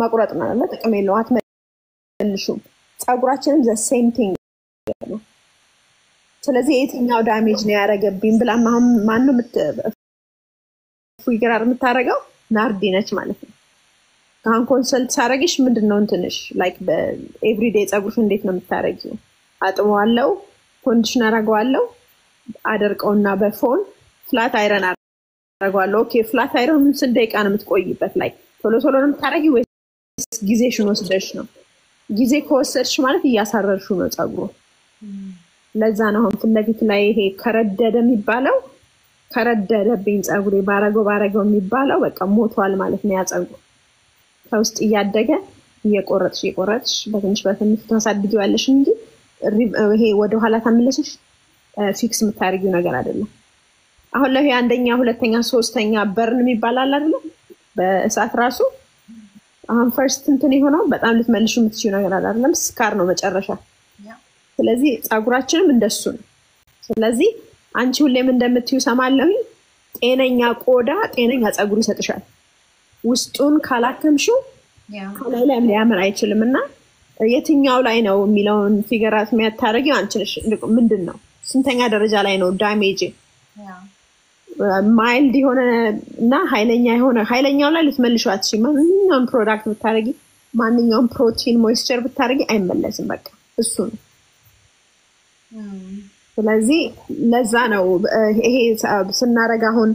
መቁረጥ ነው አይደል ጥቅም የለውም አትመልሹም ፀጉራችንም the same thing ነው ስለዚህ የትኛው ዳሜጅ ነው ያረገብኝ ብላ ማን ነው ፊገር የምታረጋው ናርዲ ነች ማለት ነው አሁን ኮንሰልት ሳረግሽ ምንድነው እንትንሽ ላይክ በኤቭሪዴይ ፀጉርሽ እንዴት ነው የምታረጊው አጥመዋለሁ ኮንዲሽነር አረጋዋለሁ አደርቀውና በፎን ፍላት አይረን አረጋዋለሁ ኦኬ ፍላት አይረን ምን ደቂቃ ነው የምትቆይበት ላይ ቶሎ ነው የምታረጊው ወይስ ጊዜሽን ወስደሽ ነው ጊዜ ከወሰድሽ ማለት እያሳረርሽ ነው ፀጉሩ ለዛ ነው አሁን ፍለፊት ላይ ይሄ ከረደደ የሚባለው ከረደደብኝ ፀጉሬ ባረገው የሚባለው በቃ ሞቷል ማለት ነው ያ ፀጉር ከውስጥ እያደገ እየቆረጥሽ በትንሽ ታሳድጊዋለሽ እንጂ ይሄ ወደ ኋላ ተመለሰሽ ፊክስ የምታርጊው ነገር አይደለም አሁን ላይ አንደኛ ሁለተኛ ሶስተኛ በርን የሚባል አለ አይደል በእሳት ራሱ አሁን ፈርስት እንትን ይሆነው በጣም ልትመልሹ የምትችይው ነገር አይደለም ስካር ነው መጨረሻ ስለዚህ ፀጉራችንም እንደሱ ነው ስለዚህ አንቺ ሁሌም እንደምትዩ ሰማለሁ ጤነኛ ቆዳ ጤነኛ ፀጉር ይሰጥሻል ውስጡን ካላከምሽው ከላይ ላይ ሊያምር አይችልምና የትኛው ላይ ነው የሚለውን ፊገራት የሚያታረጊው አንቺ ነሽ ምንድነው ስንተኛ ደረጃ ላይ ነው ዳሜጅ ማይልድ የሆነ እና ኃይለኛው ላይ ልትመልሺው አትችይም ማንኛውም ፕሮዳክት ብታረጊ ማንኛውም ፕሮቲን ሞይስቸር ብታረጊ አይመለስም በቃ እሱ ነው ስለዚህ ለዛ ነው ይሄ ስናረጋ አሁን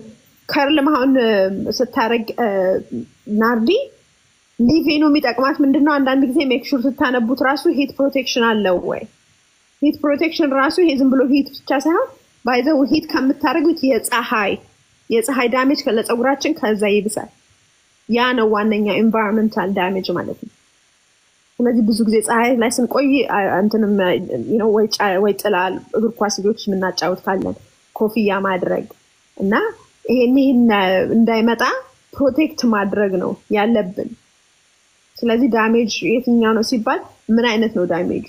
ከርል ማሁን ስታረግ ናርዲ ሊቪኑ የሚጠቅማት ምንድነው አንዳንድ ጊዜ ሜክ ሹር ስታነቡት ራሱ ሂት ፕሮቴክሽን አለው ወይ ሂት ፕሮቴክሽን ራሱ ይሄ ዝም ብሎ ሂት ብቻ ሳይሆን ባይዘው ሂት ከምታረጉት የፀሐይ ዳሜጅ ለፀጉራችን ከዛ ይብሳል ያ ነው ዋነኛ ኢንቫይሮንመንታል ዳሜጅ ማለት ነው ስለዚህ ብዙ ጊዜ ፀሐይ ላይ ስንቆይ እንትንም ወይ ጥላል እግር ኳስ ልጆች የምናጫወት ካለን ኮፍያ ማድረግ እና ይሄን እንዳይመጣ ፕሮቴክት ማድረግ ነው ያለብን። ስለዚህ ዳሜጅ የትኛው ነው ሲባል ምን አይነት ነው ዳሜጁ?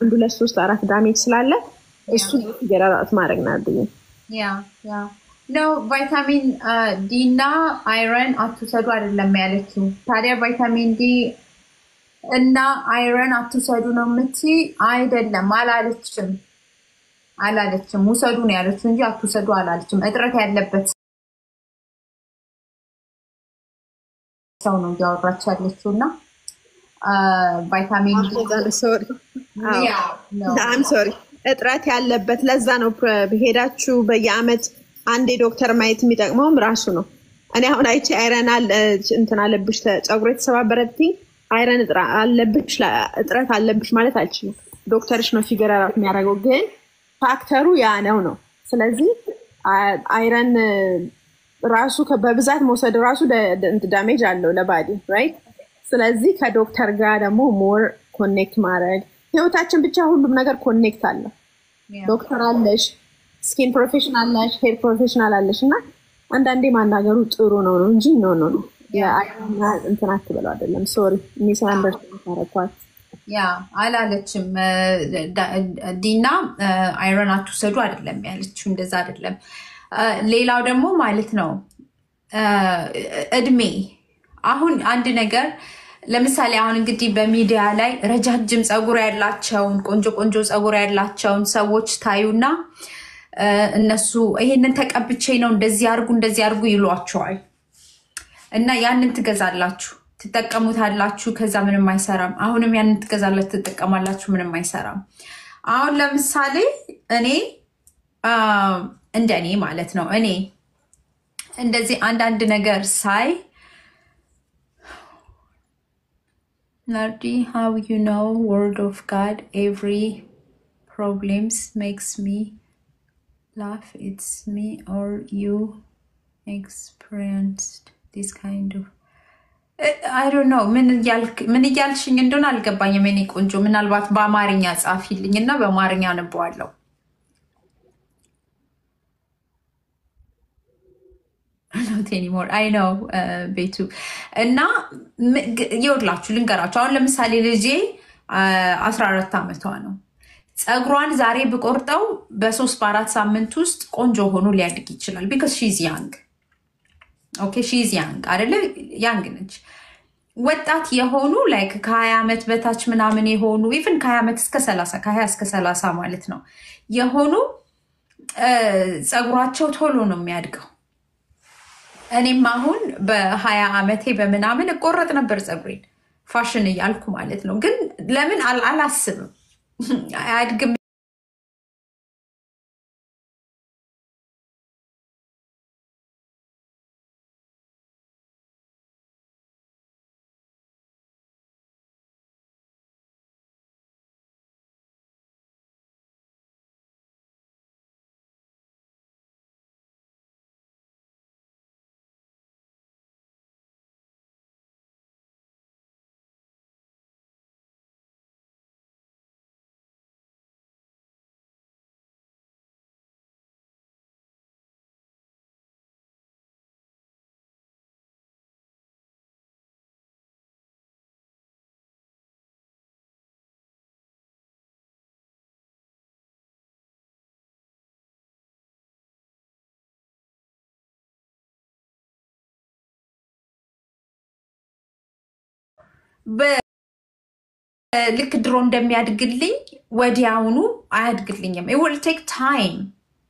1 2 3 4 ዳሜጅ ስላለ እሱ ገራራት ማድረግ ነው። ነው ቫይታሚን ዲ እና አይረን አትውሰዱ አይደለም ያለችው። ታዲያ ቫይታሚን ዲ እና አይረን አትውሰዱ ነው የምትይ? አይደለም አላለችም። ውሰዱ ነው ያለችው እንጂ አትውሰዱ አላለችም። እጥረት ያለበት ሰው ነው እያወራች ያለችው እና ቫይታሚን ሶሪ እጥረት ያለበት ለዛ ነው ሄዳችሁ በየአመት አንዴ ዶክተር ማየት የሚጠቅመውም ራሱ ነው። እኔ አሁን አይቼ አይረን እንትን አለብሽ ፀጉር የተሰባበረብኝ አይረን እጥረት አለብሽ ማለት አልችልም። ዶክተርሽ ነው ፊገር አውት የሚያደርገው፣ ግን ፋክተሩ ያ ነው። ስለዚህ አይረን ራሱ በብዛት መውሰድ ራሱ ዳሜጅ አለው ለባዲ ራይት። ስለዚህ ከዶክተር ጋር ደግሞ ሞር ኮኔክት ማድረግ ህይወታችን ብቻ ሁሉም ነገር ኮኔክት አለ። ዶክተር አለሽ፣ ስኪን ፕሮፌሽናል አለሽ፣ ሄር ፕሮፌሽናል አለሽ እና አንዳንዴ ማናገሩ ጥሩ ነው እንጂ ነው የአይረን እንትን አትበለው አይደለም። ሶሪ ሚስአንደርስታንድ ታረኳት። አላለችም። ዲና አይረን አትውሰዱ አይደለም ያለችው፣ እንደዛ አይደለም። ሌላው ደግሞ ማለት ነው እድሜ። አሁን አንድ ነገር ለምሳሌ አሁን እንግዲህ በሚዲያ ላይ ረጃጅም ፀጉር ያላቸውን ቆንጆ ፀጉር ያላቸውን ሰዎች ታዩና እነሱ ይሄንን ተቀብቼ ነው እንደዚህ አርጉ ይሏቸዋል እና ያንን ትገዛላችሁ ትጠቀሙታላችሁ። ከዛ ምንም አይሰራም። አሁንም ያንን ትገዛላችሁ ትጠቀማላችሁ፣ ምንም አይሰራም። አሁን ለምሳሌ እኔ እንደኔ ማለት ነው እኔ እንደዚህ አንዳንድ ነገር ሳይ Nardi, how you know word of God every problems makes me laugh? It's me or you experienced this kind of I don't know ምን እያልሽኝ እንደሆነ አልገባኝም። እኔ ቆንጆ ምናልባት በአማርኛ ጻፊልኝና በአማርኛ አነበዋለሁ። not anymore. I know ቤቱ እና ይወድላችሁ ልንገራችሁ። አሁን ለምሳሌ ልጄ 14 ዓመቷ ነው። ፀጉሯን ዛሬ ብቆርጠው በ3 4 ሳምንት ውስጥ ቆንጆ ሆኖ ሊያድግ ይችላል because she's young. Okay, she's young አይደለ? young ነች። ወጣት የሆኑ like ከ20 ዓመት በታች ምናምን የሆኑ even ከ20 ዓመት እስከ 30 ከ20 እስከ 30 ማለት ነው የሆኑ ፀጉራቸው ቶሎ ነው የሚያድገው። እኔም አሁን በ20 ዓመቴ በምናምን እቆረጥ ነበር ፀጉሬን ፋሽን እያልኩ ማለት ነው። ግን ለምን አላስብም አያድግም ልክ ድሮ እንደሚያድግልኝ ወዲያውኑ አያድግልኝም። it will take time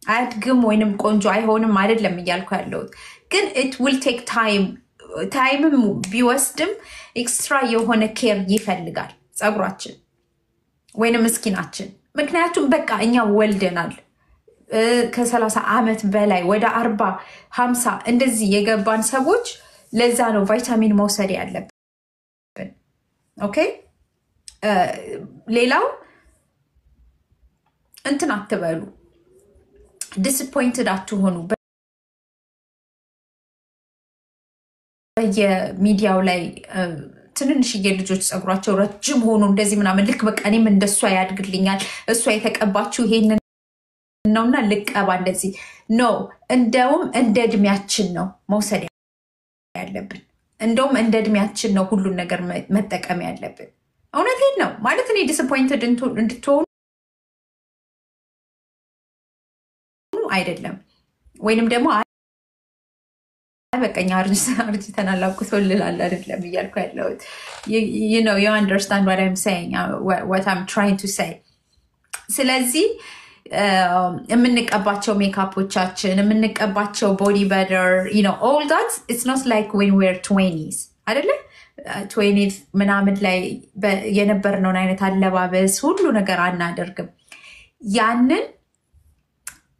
አያድግም ወይንም ቆንጆ አይሆንም አይደለም እያልኩ ያለሁት፣ ግን it will take ታይምም ቢወስድም ኤክስትራ የሆነ ኬር ይፈልጋል ፀጉራችን ወይንም ስኪናችን። ምክንያቱም በቃ እኛ ወልደናል ከ30 ዓመት በላይ ወደ 40 50 እንደዚህ የገባን ሰዎች፣ ለዛ ነው ቫይታሚን መውሰድ ያለብን። ኦኬ ሌላው እንትን አትበሉ፣ ዲስአፖይንትድ አትሆኑ። በየሚዲያው ላይ ትንንሽዬ ልጆች ጸጉራቸው ረጅም ሆኖ እንደዚህ ምናምን ልክ በቃ እኔም እንደሷ ያድግልኛል እሷ የተቀባችው ይሄንን ነውና ልቀባ እንደዚህ ኖ እንደውም እንደ እድሜያችን ነው መውሰድ ያለብን እንደውም እንደ እድሜያችን ነው ሁሉን ነገር መጠቀም ያለብን እውነቴን ነው ማለት እኔ ዲስአፖይንትድ እንድትሆኑ አይደለም ወይንም ደግሞ በቀኛ አርጅተናል አቁቶልላል አይደለም ይያልኩ ያለው you know you understand what I'm saying what I'm trying to say ስለዚህ የምንቀባቸው ሜካፖቻችን የምንቀባቸው ቦዲ በተር you know all that it's not like when we're 20s አይደለ 20 ምናምን ላይ የነበርነው አይነት አለባበስ ሁሉ ነገር አናደርግም ያንን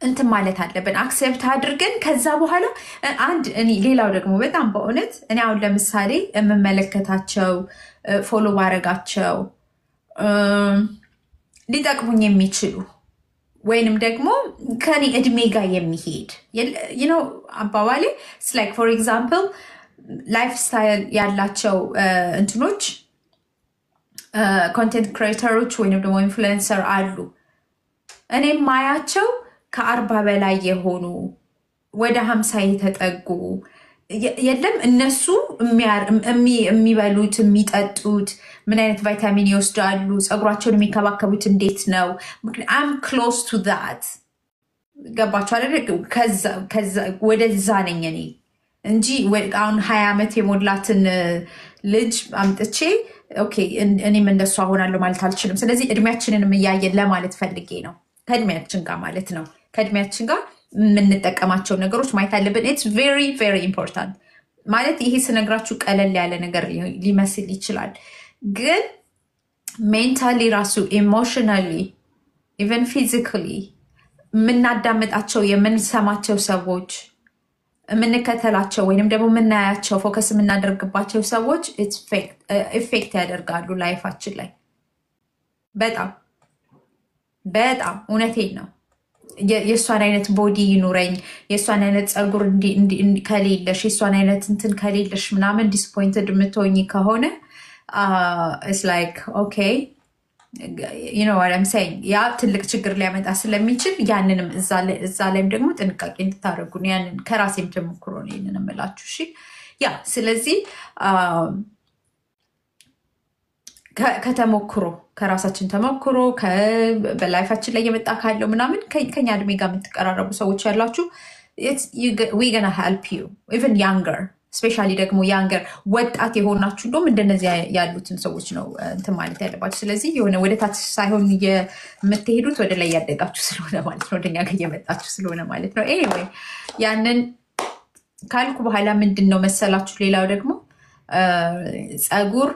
እንት ማለት አለብን አክሴፕት አድርገን ከዛ በኋላ አንድ እኔ ሌላው ደግሞ በጣም በእውነት እኔ አሁን ለምሳሌ የምመለከታቸው ፎሎ ባረጋቸው ሊጠቅሙኝ የሚችሉ ወይንም ደግሞ ከኔ እድሜ ጋር የሚሄድ you know አባባሌ it's like for example lifestyle ያላቸው እንትኖች content creators ወይንም ደግሞ influencer አሉ እኔ ማያቸው ከ40 በላይ የሆኑ ወደ 50 የተጠጉ የለም እነሱ የሚበሉት የሚጠጡት ምን አይነት ቫይታሚን ይወስዳሉ ጸጉራቸውን የሚከባከቡት እንዴት ነው I'm close to that ገባችሁ አይደል ከዛ ወደዛ ነኝ እኔ እንጂ አሁን 20 ዓመት የሞላትን ልጅ አምጥቼ ኦኬ እኔም እንደሷ ሆናለሁ ማለት አልችልም ስለዚህ እድሜያችንንም ያያየን ለማለት ፈልጌ ነው ከእድሜያችን ጋር ማለት ነው ከእድሜያችን ጋር የምንጠቀማቸው ነገሮች ማየት አለብን it's very very important ማለት ይሄ ስነግራችሁ ቀለል ያለ ነገር ሊመስል ይችላል ግን mentally ራሱ emotionally even physically የምናዳምጣቸው የምንሰማቸው ሰዎች የምንከተላቸው ወይንም ደግሞ የምናያቸው ፎከስ የምናደርግባቸው ሰዎች ኢፌክት ያደርጋሉ ላይፋችን ላይ በጣም እውነቴን ነው የሷን አይነት ቦዲ ይኑረኝ የሷን አይነት ጸጉር ከሌለሽ የሷን አይነት እንትን ከሌለሽ ምናምን ዲስፖይንትድ የምትሆኚ ከሆነ it's like okay you know what I'm saying ያ ትልቅ ችግር ሊያመጣ ስለሚችል ያንንም እዛ ላይም ደግሞ ጥንቃቄ እንድታደርጉ ነው ያንን ከራሴም ተሞክሮ ነው ይሄንን እምላችሁ እሺ ያ ስለዚህ ከተሞክሮ ከራሳችን ተሞክሮ በላይፋችን ላይ የመጣ ካለው ምናምን ከኛ እድሜ ጋር የምትቀራረቡ ሰዎች ያላችሁ we gonna help you even younger especially ደግሞ younger ወጣት የሆናችሁ እንደውም እንደነዚህ ያሉትን ሰዎች ነው እንትን ማለት ያለባችሁ ስለዚህ የሆነ ወደ ታች ሳይሆን የምትሄዱት ወደ ላይ ያደጋችሁ ስለሆነ ማለት ነው ወደኛ ጋር የመጣችሁ ስለሆነ ማለት ነው anyway ያንን ካልኩ በኋላ ምንድነው መሰላችሁ ሌላው ደግሞ ጸጉር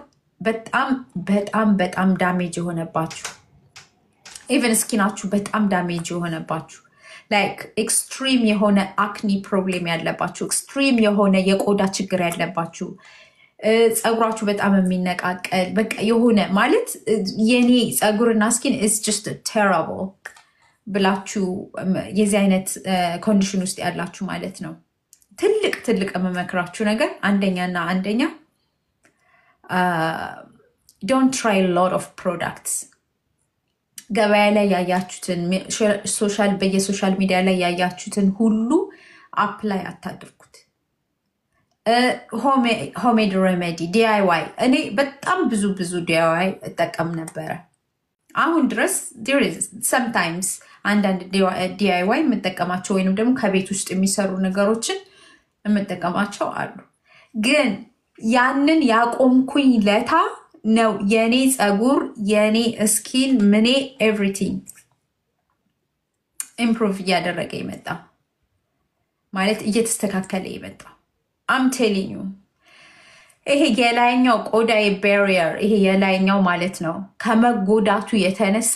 በጣም ዳሜጅ የሆነባችሁ even ስኪናችሁ በጣም ዳሜጅ የሆነባችሁ like extreme የሆነ acne problem ያለባችሁ extreme የሆነ የቆዳ ችግር ያለባችሁ ጸጉራችሁ በጣም የሚነቃቀል በቃ የሆነ ማለት የኔ ጸጉርና ስኪን is just terrible ብላችሁ የዚህ አይነት ኮንዲሽን ውስጥ ያላችሁ ማለት ነው ትልቅ መመክራችሁ ነገር አንደኛ don't try a lot of products ገበያ ላይ ያያችሁትን በየሶሻል ሚዲያ ላይ ያያችሁትን ሁሉ አፕላይ አታድርጉት ሆሜድ ሬሜዲ DIY እኔ በጣም ብዙ DIY እጠቀም ነበር አሁን ድረስ there is sometimes አንዳንድ DIY የምጠቀማቸው ወይንም ደግሞ ከቤት ውስጥ የሚሰሩ ነገሮችን የምጠቀማቸው አሉ ግን ያንን ያቆምኩኝ ለታ ነው የኔ ጸጉር የኔ ስኪን ምኔ everything improve ያደረገ ይመጣ ማለት እየተስተካከለ ይመጣ I'm telling you ይሄ የላይኛው ቆዳዬ barrier ይሄ የላይኛው ማለት ነው ከመጎዳቱ የተነሳ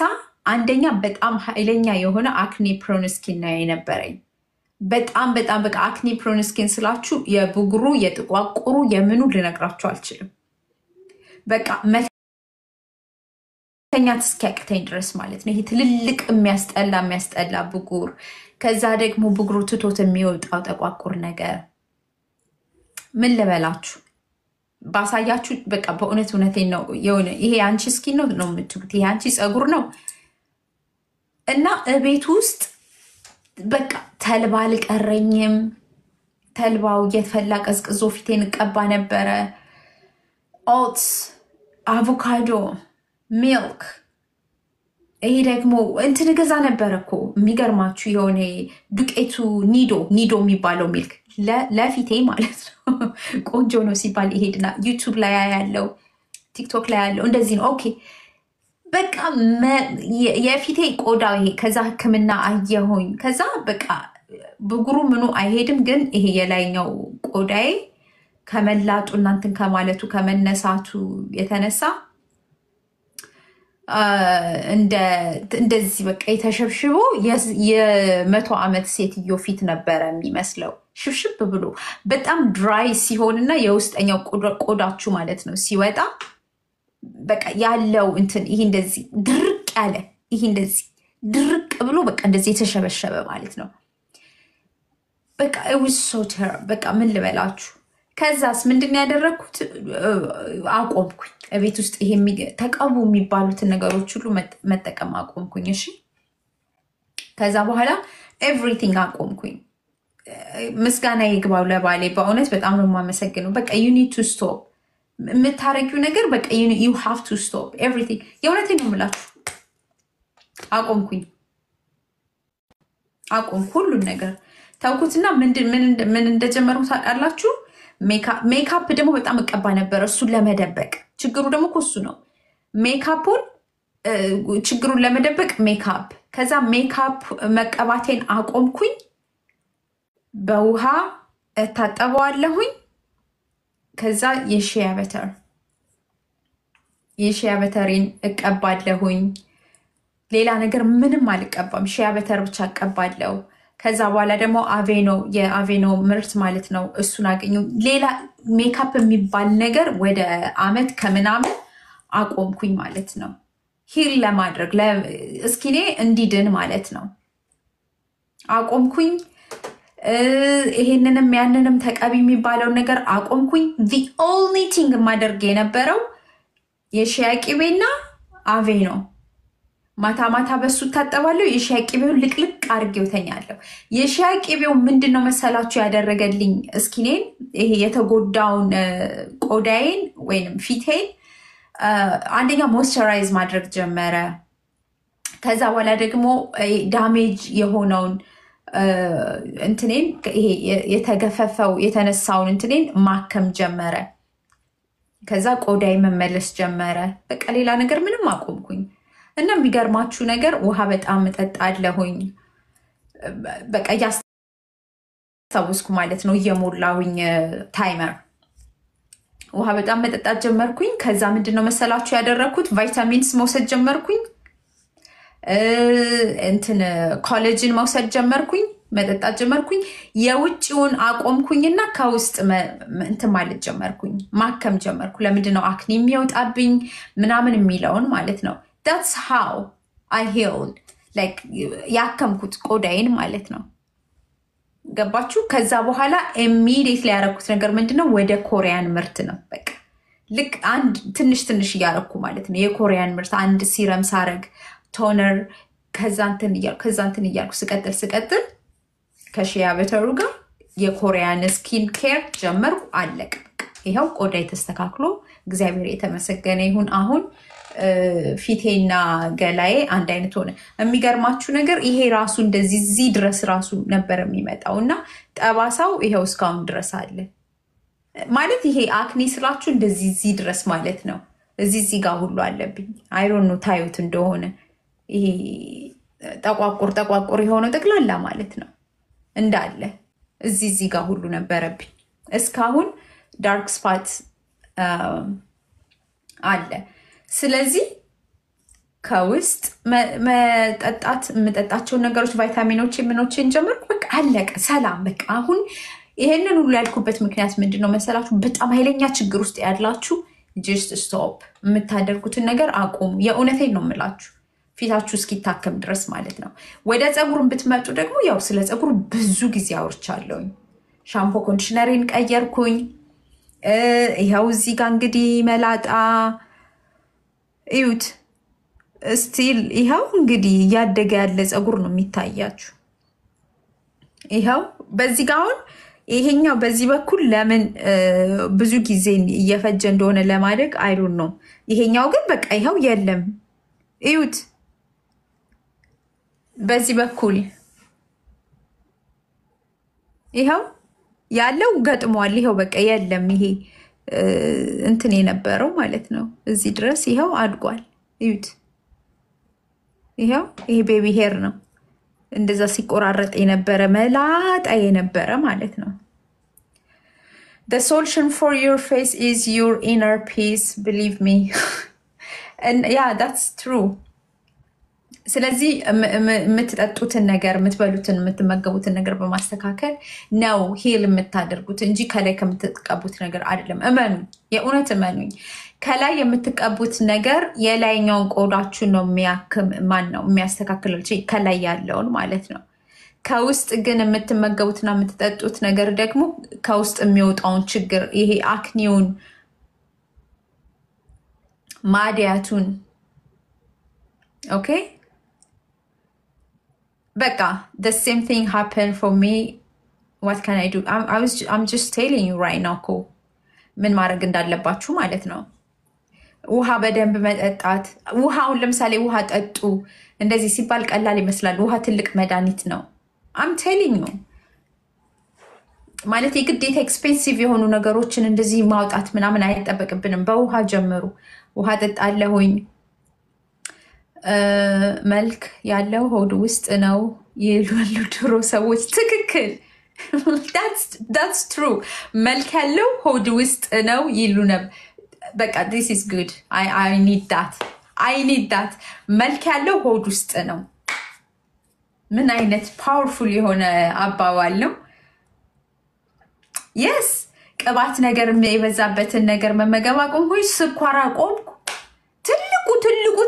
አንደኛ በጣም ኃይለኛ የሆነ acne prone skin ነው የነበረኝ በጣም በቃ acne prone skin ስላችሁ የቡግሩ የጥቋቁሩ የምኑ ልነግራችሁ አልችልም በቃ መተኛት እስኪያቅተኝ ድረስ ማለት ነው ይሄ ትልልቅ የሚያስጠላ ብጉር ከዛ ደግሞ ብጉሩ ትቶት የሚወጣው ተቋቁር ነገር ምን ልበላችሁ ባሳያችሁ በቃ በእውነቴን ነው የሆነ ይሄ አንቺ ስኪን ነው የምትሉት ይሄ አንቺ ፀጉር ነው እና ቤት ውስጥ በቃ ተልባ አልቀረኝም ተልባው እየተፈላ ቀዝቅዞ ፊቴን ቀባ ነበረ ኦትስ አቮካዶ ሚልክ ይሄ ደግሞ እንትን ገዛ ነበር እኮ የሚገርማችሁ የሆነ ዱቄቱ ኒዶ የሚባለው ሚልክ ለፊቴ ማለት ነው ቆንጆ ነው ሲባል ይሄድና ዩቲዩብ ላይ ያለው ቲክቶክ ላይ ያለው እንደዚህ ነው ኦኬ በቃ የፊቴ ቆዳው ይሄ ከዛ ህክምና አየሁኝ ከዛ በቃ ብጉሩ ምኑ አይሄድም ግን ይሄ የላይኛው ቆዳዬ ከመላጡ እናንተን ከማለቱ ከመነሳቱ የተነሳ እንደዚህ በቃ የተሸብሽቦ የ100 ዓመት ሴትዮ ፊት ነበረ የሚመስለው ሽብሽብ ብሎ በጣም ድራይ ሲሆንና የውስጠኛው ቆዳችሁ ማለት ነው ሲወጣ በቃ ያለው እንትን ይሄ እንደዚህ ድርቅ ያለ ይሄ እንደዚህ ድርቅ ብሎ በቃ እንደዚህ የተሸበሸበ ማለት ነው በቃ እውሶተር በቃ ምን ልበላችሁ ከዛስ ምንድነው ያደረኩት አቆምኩኝ ቤት ውስጥ ይሄ ተቀቡ የሚባሉትን ነገሮች ሁሉ መጠቀም አቆምኩኝ እሺ ከዛ በኋላ ኤቭሪቲንግ አቆምኩኝ ምስጋና ይግባው ለባሌ በእውነት በጣም ነው የማመሰግነው በቃ you need to stop የምታረጊው ነገር በቃ you have to stop everything የእውነቴን ነው የምላችሁ አቆምኩኝ ሁሉን ነገር ታውቁትና ምን እንደጀመርኩ ታውቃላችሁ ሜካፕ ደግሞ በጣም እቀባ ነበር እሱን ለመደበቅ ችግሩ ደግሞ እሱ ነው ሜካፑን ችግሩን ለመደበቅ ሜካፕ ከዛ ሜካፕ መቀባቴን አቆምኩኝ በውሃ እታጠበዋለሁኝ ከዛ የሺያ በተርን እቀባለሁኝ ሌላ ነገር ምንም አልቀባም ሺያ በተር ብቻ እቀባለሁ ከዛ በኋላ ደግሞ የአቬኖ ምርት ማለት ነው እሱን አገኘው ሌላ ሜካፕ የሚባል ነገር ወደ አመት ከምናምን አቆምኩኝ ማለት ነው ሂል ለማድረግ ለስኪኔ እንዲድን ማለት ነው አቆምኩኝ ይሄንንም ያንንም ተቀቢ የሚባለው ነገር አቆምኩኝ the only thing ማድረግ የነበረው የሺያ ቅቤና አቬኖ ማታ በሱ ታጠባለሁ የሺያ ቅቤው ልቅልቅ አርጌው ተኛለሁ የሺያ ቅቤው ምንድነው መሰላችሁ ያደረገልኝ ስኪኔን ይሄ የተጎዳውን ቆዳዬን ወይንም ፊቴን አንደኛ ሞይስቸራይዝ ማድረግ ጀመረ ከዛ በኋላ ደግሞ ዳሜጅ የሆነውን እንትኔን ይሄ የተገፈፈው የተነሳውን እንትኔን ማከም ጀመረ ከዛ ቆዳዬ መመለስ ጀመረ በቃ ሌላ ነገር ምንም አቆምኩኝ እና የሚገርማችሁ ነገር ውሃ በጣም እጠጣለሁኝ በቃ ያስተውስኩ ማለት ነው እየሞላውኝ ታይመር ውሃ በጣም መጠጣት ጀመርኩኝ ከዛ ምንድነው መሰላችሁ ያደረኩት ቫይታሚንስ መውሰድ ጀመርኩኝ እንትን ኮላጅን መውሰድ ጀመርኩኝ መጠጣት ጀመርኩኝ የውጭውን አቆምኩኝና ከውስጥ እንትን ማለት ጀመርኩኝ ማከም ጀመርኩ ለምንድነው አክኒ የሚወጣብኝ ምናምን የሚለውን ማለት ነው that's how I healed like ያከምኩት ቆዳዬን ማለት ነው ገባችሁ ከዛ በኋላ immediately ያረኩት ነገር ምንድነው ወደ ኮሪያን ምርት ነው በቃ ልክ አንድ ትንሽ ያረኩ ማለት ነው የኮሪያን ምርት አንድ ሲረም ሳረግ ቶነር ከዛንትን እያልኩ ስቀጥል ከሺያ በተሩ ጋር የኮሪያን ስኪን ኬር ጀመርኩ አለቀ ይሄው ቆዳዬ ተስተካክሎ እግዚአብሔር የተመሰገነ ይሁን አሁን ፊቴና ገላዬ አንድ አይነት ሆነ የሚገርማችሁ ነገር ይሄ ራሱ እንደዚህ እዚህ ድረስ ራሱ ነበር የሚመጣውና ጠባሳው ይሄው እስካሁን ድረስ አለ ማለት ይሄ አክኒ ስላችሁ እንደዚህ እዚህ ድረስ ማለት ነው እዚህ ጋር ሁሉ አለብኝ አይ ዶንት ኖ ታዩት እንደሆነ ይሄ ጠቋቁር የሆነ ጠቅላላ ማለት ነው እንዳለ እዚህ ጋር ሁሉ ነበረብኝ እስካሁን ዳርክ ስፓት አለ ስለዚህ ከውስጥ መጠጣቸው ነገሮች ቫይታሚኖች ምኖችን ጀመርኩ በቃ አለቀ ሰላም በቃ አሁን ይሄንን ሁሉ ያልኩበት ምክንያት ምንድነው መሰላችሁ በጣም ኃይለኛ ችግር ውስጥ ያላችሁ just stop የምታደርጉትን ነገር አቁሙ የእውነቴን ነው የምላችሁ ፊታችሁ እስኪታከም ድረስ ማለት ነው ወደ ፀጉሩን ብትመጡ ደግሞ ያው ስለ ፀጉሩ ብዙ ጊዜ አውርቻለሁኝ ሻምፖ ኮንዲሽነሪን ቀየርኩኝ ይሄው እዚህ ጋር እንግዲህ መላጣ እዩት ስቲል ይሄው እንግዲህ ያደገ ያለ ፀጉር ነው የሚታያችሁ ይሄው በዚህ ጋር አሁን ይሄኛው በዚህ በኩል ለምን ብዙ ጊዜ እየፈጀ እንደሆነ ለማድረግ አይ ዶንት ኖ ይሄኛው ግን በቃ ይሄው የለም እዩት በዚህ በኩል ይሄው ያለው ገጥሟል ይሄው በቃ የለም ይሄ እንትን የነበረው ማለት ነው እዚህ ድረስ ይሄው አድጓል እዩት ይሄው ይሄ ቤቢ ሄር ነው እንደዛ ሲቆራረጥ የነበረ መላጣ የነበረ ማለት ነው The solution for your face is your inner peace believe me and yeah that's true ስለዚህ የምትጠጡትን ነገር የምትበሉትን የምትመገቡትን ነገር በማስተካከል ነው ሂል የምታደርጉት እንጂ ከላይ ከምትቀቡት ነገር አይደለም እመኑ የእውነት እመኑኝ ከላይ የምትቀቡት ነገር የላይኛውን ቆዳችሁ ነው የሚያክም ማን ነው የሚያስተካክለው ከላይ ያለውን ማለት ነው ከውስጥ ግን የምትመገቡትና የምትጠጡት ነገር ደግሞ ከውስጥ የሚወጣውን ችግር ይሄ አክኒውን ማዲያቱን ኦኬ Becca, the same thing happened for me. What can I do? I'm just telling you right now, cool. ምን ማድረግ እንዳለባችሁ ማለት ነው ውሃ በደንብ መጠጣት ውሃውን ለምሳሌ ውሃ ጠጡ እንደዚህ ሲባል ቀላል ይመስላል ውሃ ትልቅ መድኃኒት ነው I'm telling you ማለት የግዴታ ኤክስፔንሲቭ የሆኑ ነገሮችን እንደዚህ ማውጣት ምናምን አይጠበቅብንም በውሃ ጀምሩ ውሃ ጠጣለሁኝ መልክ ያለው ሆድ ውስጥ ነው ይሉሉ ድሮ ሰዎች ትክክል that's true መልክ ያለው ሆድ ውስጥ ነው ይሉ ነበር በቃ this is good I need that መልክ ያለው ሆድ ውስጥ ነው ምን አይነት ፓወርፉል የሆነ አባባል ነው yes ቅባት ነገር የበዛበትን ነገር መመገብ አቆምኩ ስኳር አቆምኩ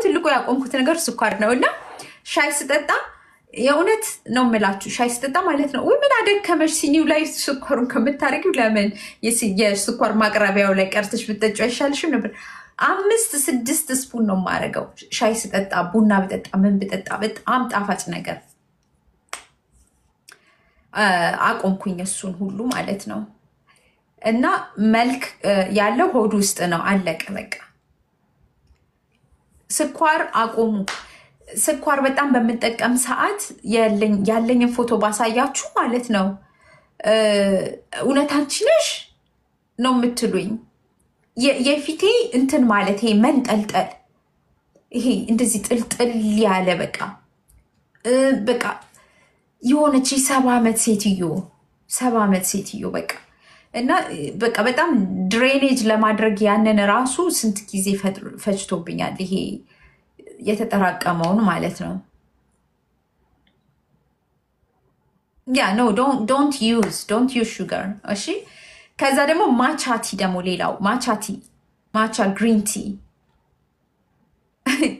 ትልቁ ያቆምኩት ነገር ስኳር ነውና ሻይ ስጠጣ የእውነት ነው የምላችሁ ሻይ ስጠጣ ማለት ነው ወይ ምን አደከመሽ ሲኒው ላይ ስኳሩን ከምታረጊው ለምን የስኳር ማቅረቢያው ላይ ቀርተሽ ብትጠጪው አይሻልሽም ነበር 5-6 ስፑን ነው ማረጋው ሻይ ስጠጣ ቡና ብጠጣ ምን ብጠጣ በጣም ጣፋጭ ነገር አቆምኩኝ እሱን ሁሉ ማለት ነው እና መልክ ያለው ሆድ ውስጥ ነው አለቀ በቃ ስኳር አቆሙ ስኳር በጣም በመጠቀም ሰዓት ያለኝን ፎቶ ባሳያችሁ ማለት ነው እውነታችንሽ ነው የምትሉኝ የፊቴ እንትን ማለት ይሄ መንጠልጠል ይሄ እንደዚህ ጥልጥል ያለ በቃ የሆነች 7 ዓመት ሴትዮ በቃ እና በቃ በጣም ድሬኔጅ ለማድረግ ያንን ራሱ ስንት ጊዜ ፈጅቶብኛል ይሄ የተጠራቀመውን ማለት ነው no don't use sugar እሺ ከዛ ደግሞ ማቻቲ ደግሞ ሌላው matcha green tea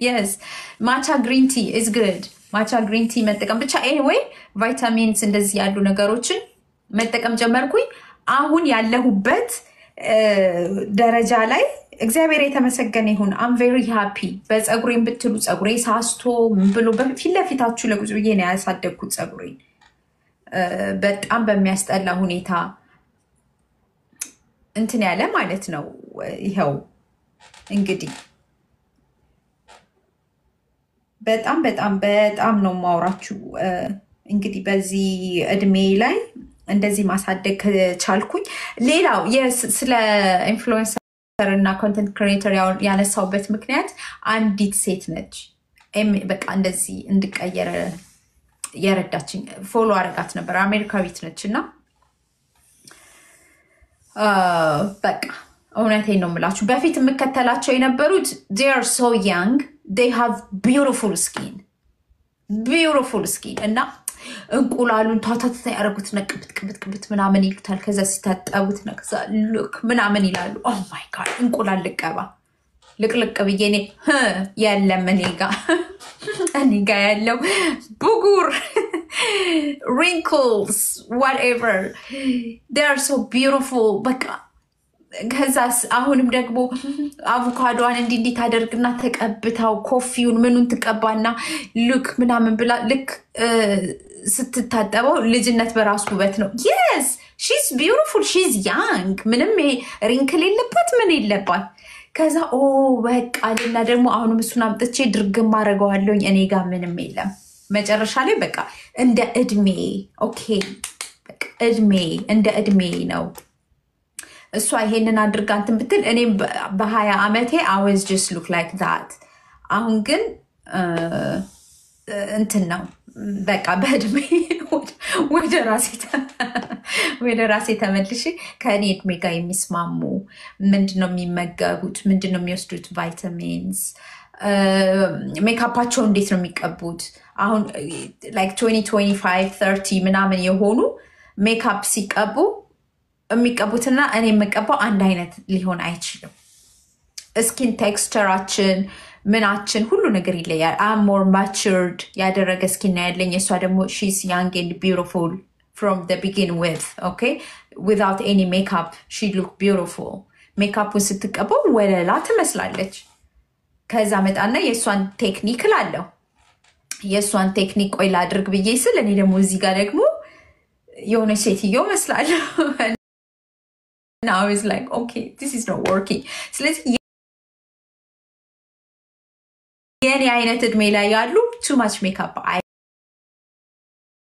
yes matcha green tea is good matcha green tea መጠቀም ብቻ anyway vitamins እንደዚህ ያሉ ነገሮችን መጠቀም ጀመርኩኝ አሁን ያለሁበት ደረጃ ላይ እግዚአብሔር የተመሰገነ ይሁን I'm very happy በፀጉሬን ብትሉ ፀጉሬ ሳስቶ ምን ብሎ በፊት ለፊታችሁ ለጉዞ ብዬ ነው ያሳደግኩት ፀጉሬን በጣም በሚያስጠላ ሁኔታ እንትን ያለ ማለት ነው ይሄው እንግዲህ በጣም ነው ማውራችሁ እንግዲህ በዚህ እድሜ ላይ እንደዚህ ማሳደግ ቻልኩኝ ሌላው ስለ ኢንፍሉዌንሰር እና ኮንቴንት ክሪኤተር ያነሳውበት ምክንያት አንዲት ሴት ነች በቃ እንደዚህ እንድቀየር ያረዳችኝ ፎሎ አርጋት ነበር አሜሪካዊት ነችና በቃ እውነቴን ነው የምላችሁ በፊት የምከተላቸው የነበሩት they are so young they have beautiful skin እና እንቁላሉን ታታታ ያረጉት ነቅብት ምናምን ይሉታል ከዛ ሲታጠቡት ነከዛ ሉክ ምናምን ይላሉ ኦ ማይ ጋድ እንቁላል ልቀባ ልቅልቅ ብዬኔ ያለም እኔጋ ያለው ብጉር wrinkles whatever they are so beautiful በቃ ከዛስ አሁንም ደግሞ አቮካዶዋን እንዲህ ታደርግና ተቀብታው ኮፊውን ምኑን ትቀባና ሉክ ምናምን ብላ ልክ ስትታጠበው ልጅነት በራሱ ውበት ነው። yes she's beautiful she's young ምንም ሪንክል የለባት ምን የለባት። ከዛ በቃ ልና ደግሞ አሁንም እሱን አምጥቼ ድርግም አደርገዋለሁኝ እኔ ጋር ምንም የለም። መጨረሻ ላይ በቃ እንደ እድሜ ኦኬ በቃ እድሜ እንደ እድሜ ነው። እሷ ይሄንን አድርጋ እንትን ብትል እኔም በ20 ዓመቴ I was just look like that። አሁን ግን እንትን ነው በቃ በእድሜ ወደ ራሴ ተመልሼ ከእኔ እድሜ ጋር የሚስማሙ ምንድነው የሚመገቡት፣ ምንድነው የሚወስዱት ቫይታሚንስ፣ ሜካፓቸው እንዴት ነው የሚቀቡት። አሁን like 2025 30 ምናምን የሆኑ ሜካፕ ሲቀቡ የሚቀቡትና እኔ የምቀባው አንድ አይነት ሊሆን አይችልም። ስኪን ቴክስቸራችን ምናችን ሁሉ ነገር ይለያል። I'm more matured ያደረገ ስኪን ያለኝ እሷ ደግሞ she's young and beautiful from the begin with okay without any makeup she look beautiful ሜካፑን ስትቀባው ወለላ ትመስላለች። ከዛ መጣና የሷን ቴክኒክ ላለው የሷን ቴክኒክ ቆይ ላድርግ ብዬ ስል እኔ ደግሞ እዚህ ጋር ደግሞ የሆነ ሴትዮ መስላለሁ። And I was like okay this is not working። ስለዚህ የኔ አይነት እድሜ ላይ ያሉ too much makeup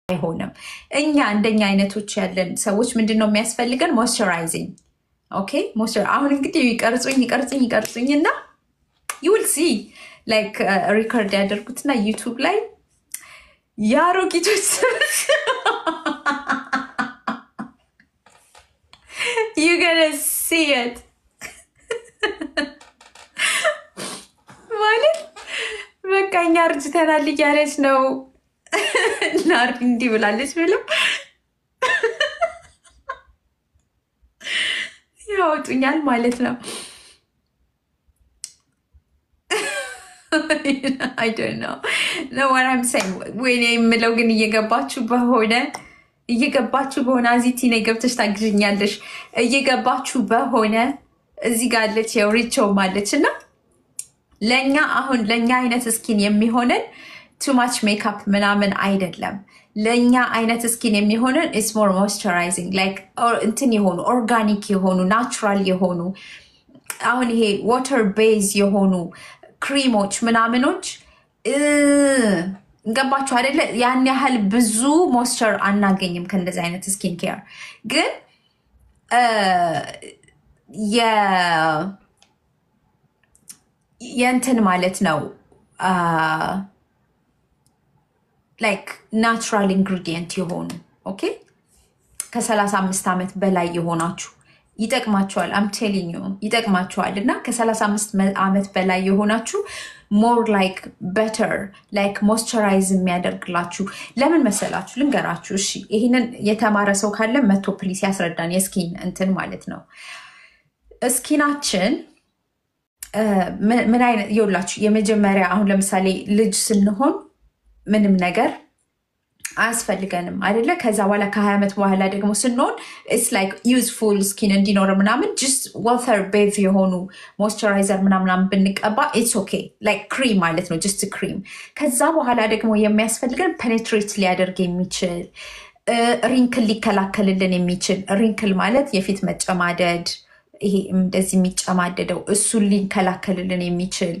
አይሆንም። እኛ እንደኛ አይነቶች ያለን ሰዎች ምንድነው የሚያስፈልገን moisturizing okay moisture አሁን እንግዲህ ይቀርጹኝና you will see like record ያደርጉትና YouTube ላይ ያሮጊቶች you're gonna see it ማለት በቃ እኛ አርጅተናል እያለች ነው ናርዲ እንዲህ ብላለች ብለው ያወጡኛል ማለት ነው። I don't know what I'm saying ወይኔ የምለው ግን እየገባችሁ በሆነ አዚቲ ነው ገብተሽ ታግዥኛለሽ። እየገባችሁ በሆነ እዚህ ጋር አለች የሪቾ ማለችና ለኛ አሁን ለኛ አይነት ስኪን የሚሆነን too much makeup ምናምን አይደለም። ለኛ አይነት ስኪን የሚሆነን is more moisturizing like እንትን የሆኑ ኦርጋኒክ የሆኑ ናቹራል የሆኑ አሁን ይሄ water base የሆኑ ክሪሞች ምናምኖች ገባችሁ አይደለ? ያን ያህል ብዙ ሞይስቸር አናገኝም ከእንደዚህ አይነት ስኪን ኬር ግን የእንትን ማለት ነው like natural ingredient የሆኑ ኦኬ ከ35 ዓመት በላይ የሆናችሁ ይጠቅማችኋል። I'm telling you ይጠቅማችኋል። እና ከ35 ዓመት በላይ የሆናችሁ more like better like moisturize የሚያደርግላችሁ ለምን መሰላችሁ? ልንገራችሁ። እሺ ይሄንን የተማረ ሰው ካለ መቶ ፕሊስ ያስረዳን። የስኪን እንትን ማለት ነው ስኪናችን ምን አይነት ይውላችሁ። የመጀመሪያ አሁን ለምሳሌ ልጅ ስንሆን ምንም ነገር አያስፈልገንም አይደለ? ከዛ በኋላ ከ20 ዓመት በኋላ ደግሞ ስንሆን it's like useful skin እንዲኖር ምናምን just water bathe የሆኑ moisturizer ምናምን ብንቀባ it's okay like cream ማለት ነው just cream። ከዛ በኋላ ደግሞ የሚያስፈልገን penetrate ሊያደርግ የሚችል ሪንክል ሊከላከልልን የሚችል ሪንክል ማለት የፊት መጨማደድ ይሄ እንደዚህ የሚጨማደደው እሱን ሊከላከልልን የሚችል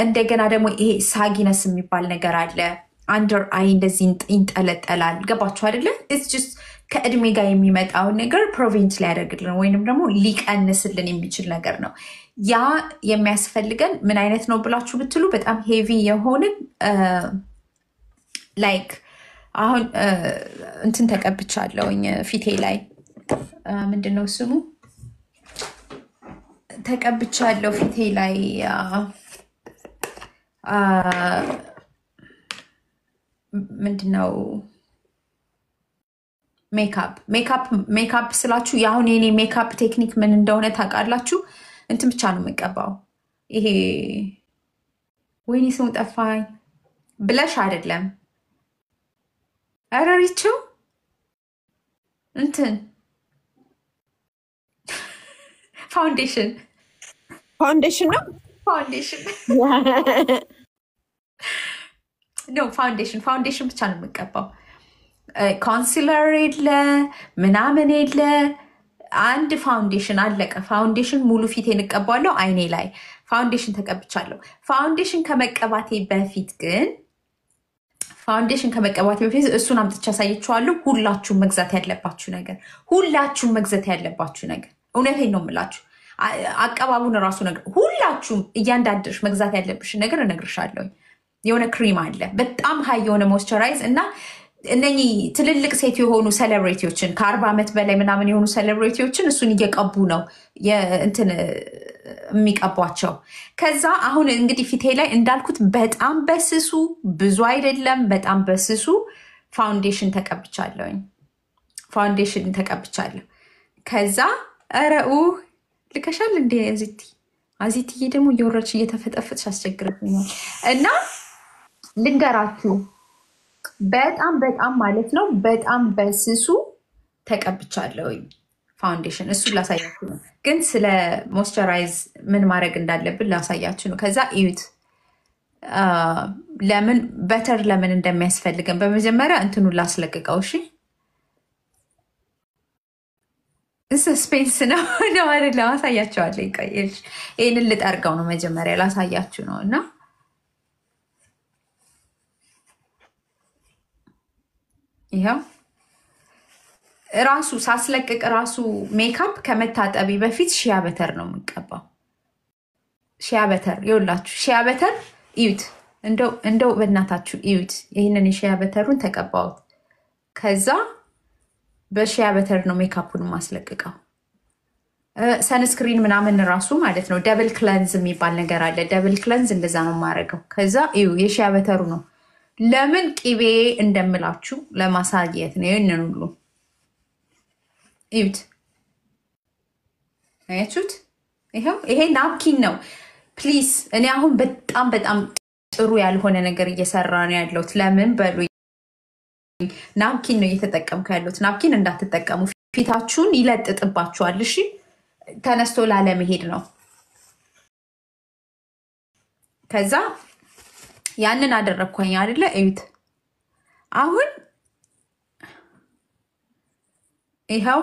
እንደገና ደግሞ ይሄ ሳጊነስ የሚባል ነገር አለ። አንደር አይ እንደዚህ ይንጠለጠላል። ገባችሁ አይደለ? it's just ከእድሜ ጋር የሚመጣው ነገር ፕሮቪንት ሊያደርግልን ወይንም ደግሞ ሊቀንስልን የሚችል ነገር ነው። ያ የሚያስፈልገን ምን አይነት ነው ብላችሁ ብትሉ በጣም ሄቪ የሆነ ላይክ አሁን እንትን ተቀብቻለሁኝ ፊቴ ላይ ምንድነው ስሙ ተቀብቻለሁ ፊቴ ላይ ምንድነው ሜካፕ ስላችሁ ያሁን የኔ ሜካፕ ቴክኒክ ምን እንደሆነ ታውቃላችሁ? እንትን ብቻ ነው የምቀባው። ይሄ ወይኔ ስሙ ጠፋኝ። ብለሽ አይደለም አረሪቸው እንትን ፋውንዴሽን ነው። ፋውንዴሽን ኖ ፋውንዴሽን ብቻ ነው የምቀባው። ኮንሲለር የለ ምናምን የለ፣ አንድ ፋውንዴሽን አለቀ። ፋውንዴሽን ሙሉ ፊቴን እቀባለሁ። አይኔ ላይ ፋውንዴሽን ተቀብቻለሁ። ፋውንዴሽን ከመቀባቴ በፊት እሱን አምጥቼ አሳያችኋለሁ። ሁላችሁም መግዛት ያለባችሁ ነገር እውነቴን ነው የምላችሁ። አቀባቡን እራሱ ነገር ሁላችሁም እያንዳንድሽ መግዛት ያለብሽ ነገር እነግርሻለሁ። የሆነ ክሪም አለ በጣም ሀይ የሆነ ሞይስቸራይዝ እና እነኚህ ትልልቅ ሴት የሆኑ ሴሌብሬቲዎችን ከ40 ዓመት በላይ ምናምን የሆኑ ሴሌብሬቲዎችን እሱን እየቀቡ ነው እንትን የሚቀቧቸው። ከዛ አሁን እንግዲህ ፊቴ ላይ እንዳልኩት በጣም በስሱ ብዙ አይደለም፣ በጣም በስሱ ፋውንዴሽን ተቀብቻለሁ። ከዛ ረኡ ልከሻል እንደ አዚትዬ ደግሞ እየወረድሽ እየተፈጠፈጥሽ አስቸግረኛል እና ልንገራችሁ በጣም ማለት ነው በጣም በስሱ ተቀብቻለሁኝ ፋውንዴሽን። እሱን ላሳያችሁ ነው፣ ግን ስለ ሞይስቸራይዝ ምን ማድረግ እንዳለብን ላሳያችሁ ነው። ከዛ እዩት ለምን በተር ለምን እንደሚያስፈልገን። በመጀመሪያ እንትኑን ላስለቅቀው። እሺ ስፔንስ ነው አይደለም፣ አሳያችኋለሁ። ይቆየሽ፣ ይህንን ልጠርገው ነው መጀመሪያ ላሳያችሁ ነው እና ይኸው ራሱ ሳስለቅቅ ራሱ ሜካፕ ከመታጠቢ በፊት ሺያ በተር ነው የምንቀባው። ሺያ በተር ይኸውላችሁ፣ ሺያ በተር እዩት፣ እንደው በእናታችሁ እዩት። ይህንን የሺያ በተሩን ተቀባሁት። ከዛ በሺያ በተር ነው ሜካፑን ማስለቅቀው። ሰንስክሪን ምናምን ራሱ ማለት ነው። ደብል ክለንዝ የሚባል ነገር አለ። ደብል ክለንዝ እንደዛ ነው የማደርገው። ከዛ እዩ የሺያ በተሩ ነው። ለምን ቅቤ እንደምላችሁ ለማሳየት ነው። ይህንን ሁሉ እዩት፣ አያችሁት? ይሄ ናፕኪን ነው። ፕሊዝ እኔ አሁን በጣም ጥሩ ያልሆነ ነገር እየሰራ ነው ያለሁት። ለምን በሉ ናፕኪን ነው እየተጠቀምኩ ያለሁት። ናፕኪን እንዳትጠቀሙ፣ ፊታችሁን ይለጥጥባችኋል። እሺ ተነስቶ ላለመሄድ ነው። ከዛ ያንን አደረግኩኝ አይደለ? እዩት። አሁን ይኸው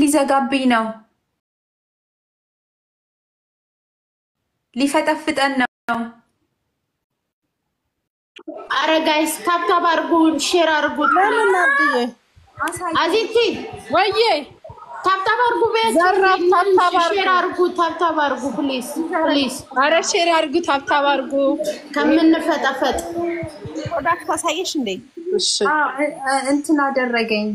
ሊዘጋብኝ ነው፣ ሊፈጠፍጠን ነው። አረ ጋይስ ታብታብ አድርጉ፣ ሼር አድርጉ። አዚቲ ወይዬ ታብታብ አድርጉ፣ ሼር አድርጉ፣ ታብታብ አድርጉ ፕሊዝ። አረ ሼር አድርጉ፣ ታብታብ አድርጉ። ከምንፈጠፈጥ ፕሮዳክት አሳየሽ እንዴ? እሺ እንትን አደረገኝ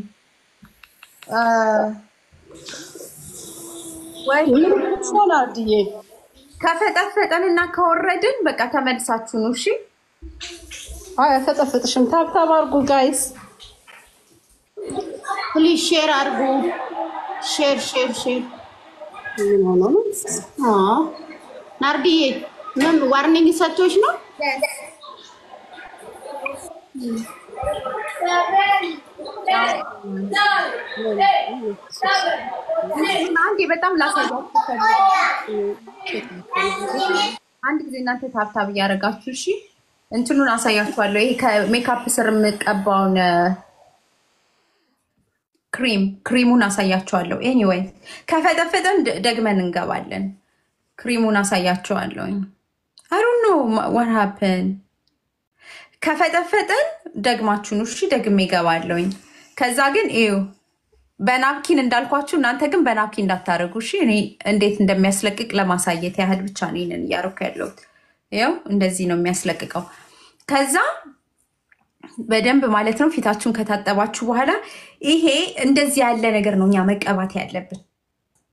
ወይ ሶላድዬ ከፈጠፈጠንና ከወረድን በቃ ተመልሳችሁ ነው። እሺ አይ ፈጠፈጥሽም። ታብታብ አድርጉ ጋይስ ፕሊዝ ሼር አድርጉ። ሼር ምን ሆኖ ነው? ናርዲዬ ምን ዋርኒንግ ሰጥቶሽ ነው? አንዴ በጣም ላሳያችሁ። አንድ ጊዜ እናንተ ታብታብ እያደረጋችሁ እሺ እንትኑን አሳያችኋለሁ። ይሄ ከሜካፕ ስር የምቀባውን ክሪሙን አሳያችኋለሁ። ኤኒዌይ ከፈጠፈጠን ደግመን እንገባለን። ክሪሙን አሳያችኋለሁ። አይ ዶንት ኖ ዋት ሃፕን። ከፈጠፈጠን ደግማችሁን እሺ ደግሜ እገባለሁኝ። ከዛ ግን እዩ በናፕኪን እንዳልኳችሁ እናንተ ግን በናፕኪን እንዳታደርጉ እሺ። እኔ እንዴት እንደሚያስለቅቅ ለማሳየት ያህል ብቻ ነው ይሄንን እያደረኩ ያለሁት። ይኸው እንደዚህ ነው የሚያስለቅቀው። ከዛ በደንብ ማለት ነው ፊታችሁን ከታጠባችሁ በኋላ ይሄ እንደዚህ ያለ ነገር ነው እኛ መቀባት ያለብን።